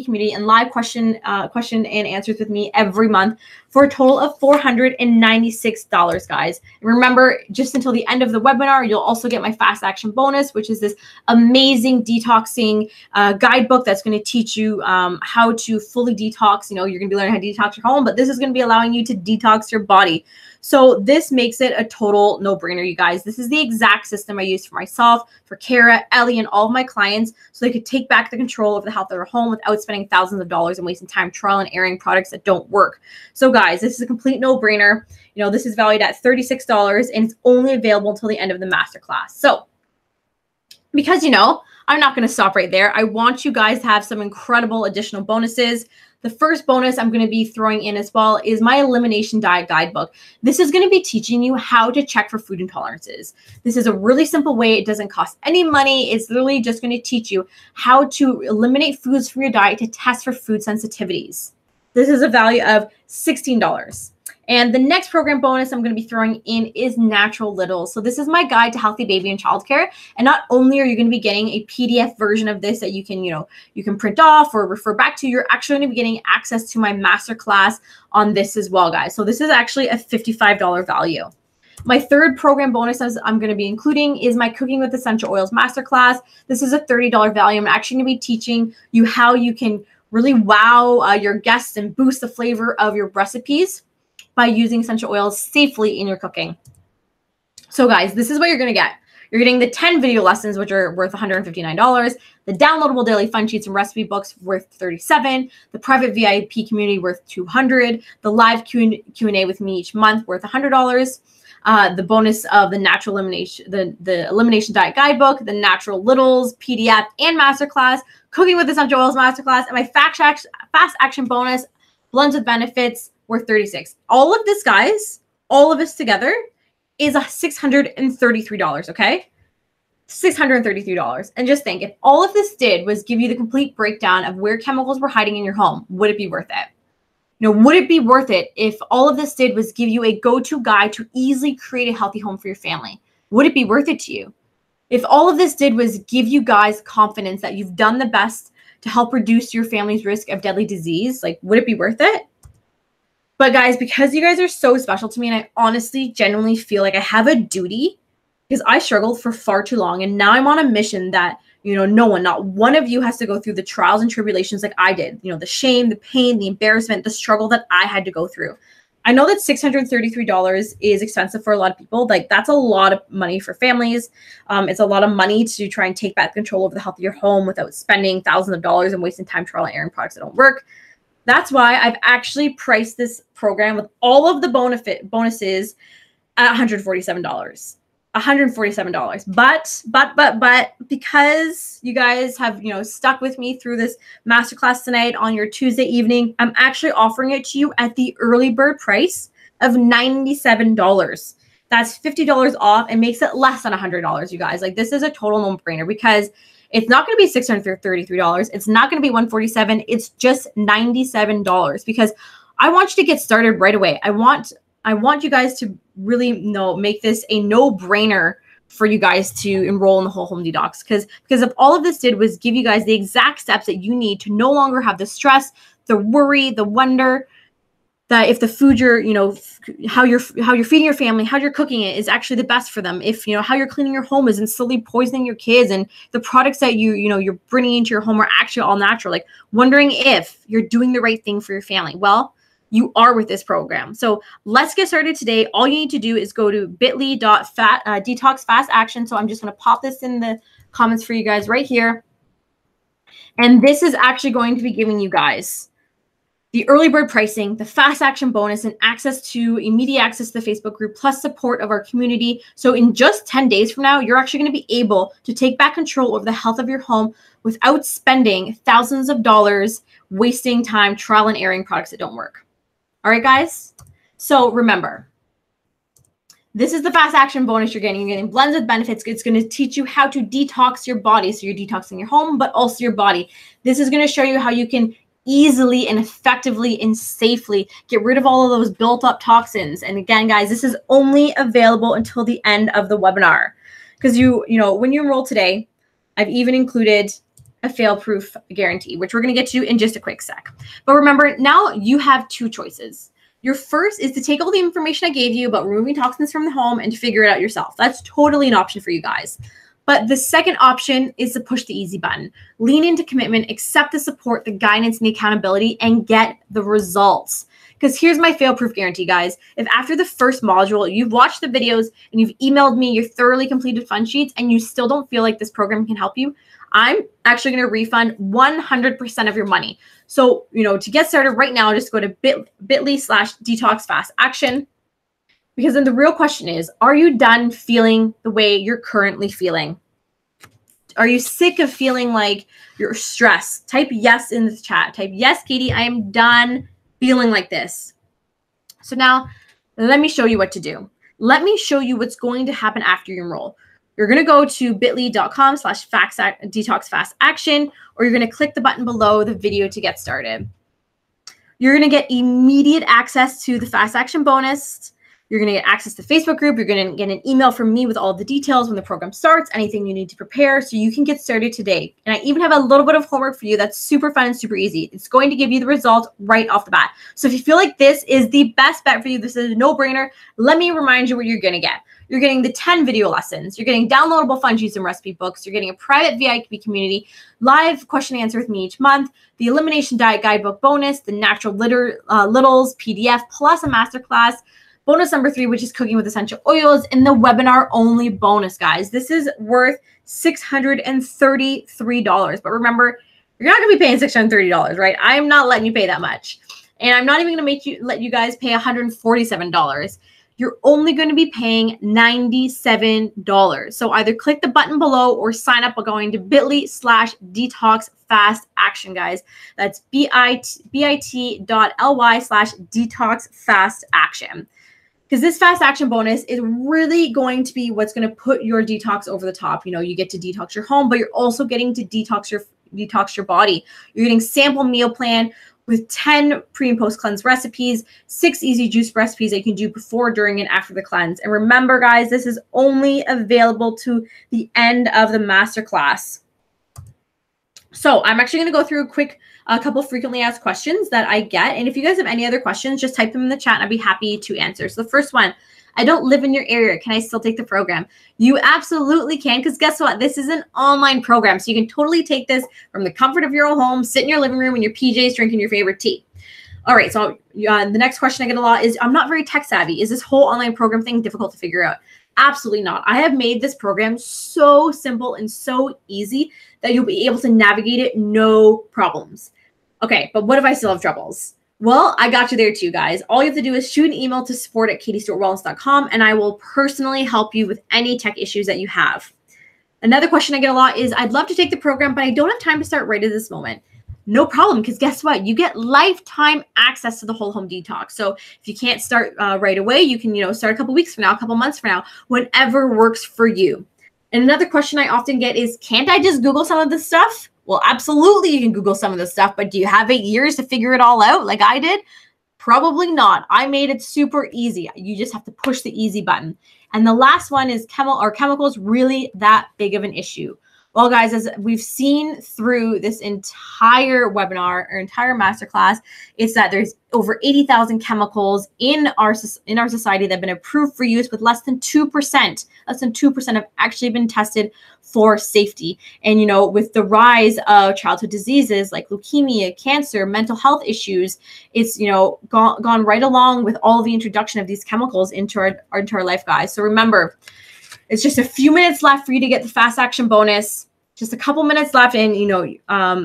community, and live question and answers with me every month for a total of $496, guys. And remember, just until the end of the webinar, you'll also get my fast action bonus, which is this amazing detoxing guidebook that's going to teach you how to fully detox. You know, you're going to be learning how to detox your home, but this is going to be allowing you to detox your body. So this makes it a total no-brainer, you guys. This is the exact system I used for myself, for Kara, Ellie, and all of my clients, so they could take back the control of the health of their home without spending thousands of dollars and wasting time trial and erroring products that don't work. So guys, this is a complete no-brainer. You know, this is valued at $36 and it's only available until the end of the masterclass. So because, you know, I'm not going to stop right there. I want you guys to have some incredible additional bonuses. The first bonus I'm going to be throwing in as well is my elimination diet guidebook. This is going to be teaching you how to check for food intolerances. This is a really simple way. It doesn't cost any money. It's literally just going to teach you how to eliminate foods from your diet to test for food sensitivities. This is a value of $16. And the next program bonus I'm going to be throwing in is Natural Littles. So this is my guide to healthy baby and childcare. And not only are you going to be getting a PDF version of this that you can print off or refer back to, you're actually going to be getting access to my masterclass on this as well, guys. So this is actually a $55 value. My third program bonus I'm going to be including is my Cooking with Essential Oils masterclass. This is a $30 value. I'm actually going to be teaching you how you can really wow your guests and boost the flavor of your recipes by using essential oils safely in your cooking. So guys, this is what you're going to get. You're getting the 10 video lessons, which are worth $159, the downloadable daily fun sheets and recipe books worth $37, the private VIP community worth $200, the live Q&A with me each month worth $100, the bonus of the natural elimination, the elimination diet guidebook, the Natural Littles PDF and masterclass, Cooking with Essential Oils masterclass, and my fast action bonus, blends with benefits, worth $36. All of this, guys, all of this together is $633, okay? $633. And just think, if all of this did was give you the complete breakdown of where chemicals were hiding in your home, would it be worth it? Would it be worth it if all of this did was give you a go-to guide to easily create a healthy home for your family? Would it be worth it to you? If all of this did was give you guys confidence that you've done the best to help reduce your family's risk of deadly disease, like, would it be worth it? But guys, because you guys are so special to me, and I honestly, genuinely feel like I have a duty, because I struggled for far too long, and now I'm on a mission that, not one of you has to go through the trials and tribulations like I did. The shame, the pain, the embarrassment, the struggle that I had to go through. I know that $633 is expensive for a lot of people. Like, that's a lot of money for families. It's a lot of money to try and take back control over the health of your home without spending thousands of dollars and wasting time trial and error products that don't work. That's why I've actually priced this program with all of the bonuses at $147. $147. But because you guys have, stuck with me through this masterclass tonight on your Tuesday evening, I'm actually offering it to you at the early bird price of $97. That's $50 off and makes it less than $100, you guys. Like, this is a total no-brainer because it's not going to be $633. It's not going to be $147. It's just $97 because I want you to get started right away. I want you guys to really make this a no-brainer for you guys to enroll in the whole home detox because if all of this did was give you guys the exact steps that you need to no longer have the stress, the worry, the wonder that if the food how you're feeding your family, how you're cooking it is actually the best for them. If how you're cleaning your home isn't slowly poisoning your kids, and the products that you're bringing into your home are actually all natural. Like, wondering if you're doing the right thing for your family. Well, you are with this program. So let's get started today. All you need to do is go to bit.ly/detox fast action. So I'm just going to pop this in the comments for you guys right here. And this is actually going to be giving you guys the early bird pricing, the fast action bonus, and immediate access to the Facebook group, plus support of our community. So in just 10 days from now, you're actually going to be able to take back control over the health of your home without spending thousands of dollars, wasting time, trial and erroring products that don't work. All right, guys? So remember, this is the fast action bonus you're getting. You're getting blends with benefits. It's going to teach you how to detox your body. So you're detoxing your home, but also your body. This is going to show you how you can easily and effectively and safely get rid of all of those built up toxins. And again, guys, this is only available until the end of the webinar because when you enroll today, I've even included a fail-proof guarantee, which we're going to get to in just a quick sec. But remember, now you have two choices. Your first is to take all the information I gave you about removing toxins from the home and to figure it out yourself. That's totally an option for you guys. But the second option is to push the easy button. Lean into commitment, accept the support, the guidance, and the accountability, and get the results. Because here's my fail-proof guarantee, guys. If after the first module, you've watched the videos and you've emailed me your thoroughly completed fun sheets and you still don't feel like this program can help you, I'm actually going to refund 100% of your money. So, to get started right now, just go to bit.ly/detox fast action. Because then the real question is, are you done feeling the way you're currently feeling? Are you sick of feeling like you're stressed? Type yes in the chat. Type yes, Katie, I am done feeling like this. So now let me show you what to do. Let me show you what's going to happen after you enroll. You're going to go to bit.ly/detoxfastaction, or you're going to click the button below the video to get started. You're going to get immediate access to the Fast Action bonus. You're going to get access to the Facebook group. You're going to get an email from me with all the details when the program starts, anything you need to prepare so you can get started today. And I even have a little bit of homework for you that's super fun and super easy. It's going to give you the results right off the bat. So if you feel like this is the best bet for you, this is a no-brainer, let me remind you what you're going to get. You're getting the 10 video lessons. You're getting downloadable fun sheets and recipe books. You're getting a private VIP community, live question and answer with me each month, the Elimination Diet Guidebook bonus, the Natural Littles PDF, plus a masterclass. Bonus number 3, which is cooking with essential oils, and the webinar only bonus, guys. This is worth $633. But remember, you're not going to be paying $630, right? I'm not letting you pay that much. And I'm not even going to let you guys pay $147. You're only going to be paying $97. So either click the button below or sign up by going to bit.ly/detoxfastaction, guys. That's bit.ly/detoxfastaction. Because this fast action bonus is really going to be what's going to put your detox over the top. You know, you get to detox your home, but you're also getting to detox your body. You're getting sample meal plan with 10 pre and post cleanse recipes, 6 easy juice recipes that you can do before, during, and after the cleanse. And remember, guys, this is only available to the end of the masterclass. So I'm actually going to go through a couple frequently asked questions that I get. And if you guys have any other questions, just type them in the chat and I'd be happy to answer. So the first one, I don't live in your area. Can I still take the program? You absolutely can, because guess what? This is an online program. So you can totally take this from the comfort of your own home, sit in your living room in your PJs, drinking your favorite tea. All right, so the next question I get a lot is, I'm not very tech savvy. Is this whole online program thing difficult to figure out? Absolutely not. I have made this program so simple and so easy that you'll be able to navigate it no problems. Okay, but what if I still have troubles? Well, I got you there too, guys. All you have to do is shoot an email to support@katiestewartwellness.com and I will personally help you with any tech issues that you have. Another question I get a lot is, I'd love to take the program, but I don't have time to start right at this moment. No problem, because guess what? You get lifetime access to the whole home detox. So if you can't start right away, you can, start a couple weeks from now, a couple months from now, whenever works for you. And another question I often get is, can't I just Google some of this stuff? Well, absolutely you can Google some of this stuff, but do you have 8 years to figure it all out like I did? Probably not. I made it super easy. You just have to push the easy button. And the last one is, are chemicals really that big of an issue? Well, guys, as we've seen through this entire webinar or entire masterclass, it's that there's over 80,000 chemicals in our society that have been approved for use, with less than 2% have actually been tested for safety. And, with the rise of childhood diseases like leukemia, cancer, mental health issues, it's, gone right along with all the introduction of these chemicals into our life, guys. So remember, it's just a few minutes left for you to get the fast action bonus. Just a couple minutes left, and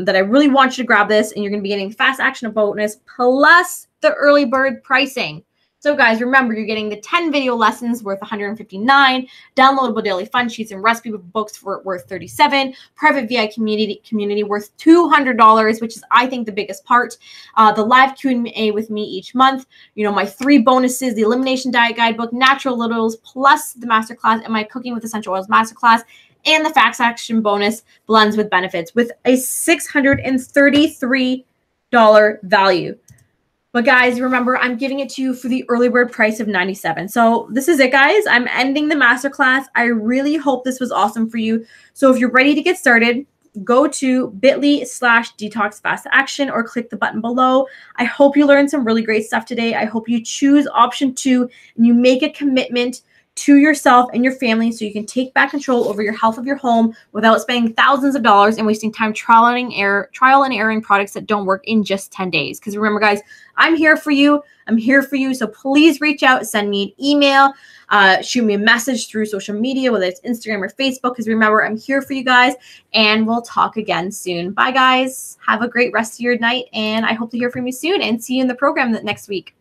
that I really want you to grab this, and you're going to be getting fast action bonus plus the early bird pricing. So guys, remember, you're getting the 10 video lessons worth $159, downloadable daily fun sheets and recipe books worth $37, private VI community worth $200, which is, I think, the biggest part. The live Q&A with me each month. My 3 bonuses: the Elimination Diet Guidebook, Natural Littles, plus the masterclass, and my Cooking with Essential Oils masterclass, and the Fast Action bonus blends with benefits, with a $633 value. But guys, remember, I'm giving it to you for the early bird price of $97. So this is it, guys. I'm ending the masterclass. I really hope this was awesome for you. So if you're ready to get started, go to bit.ly/detoxfastaction or click the button below. I hope you learned some really great stuff today. I hope you choose option 2 and you make a commitment to yourself and your family so you can take back control over your health of your home without spending thousands of dollars and wasting time trial and erroring products that don't work in just 10 days. Because remember, guys, I'm here for you. I'm here for you. So please reach out, send me an email, shoot me a message through social media, whether it's Instagram or Facebook, because remember, I'm here for you guys, and we'll talk again soon. Bye, guys. Have a great rest of your night, and I hope to hear from you soon and see you in the program next week.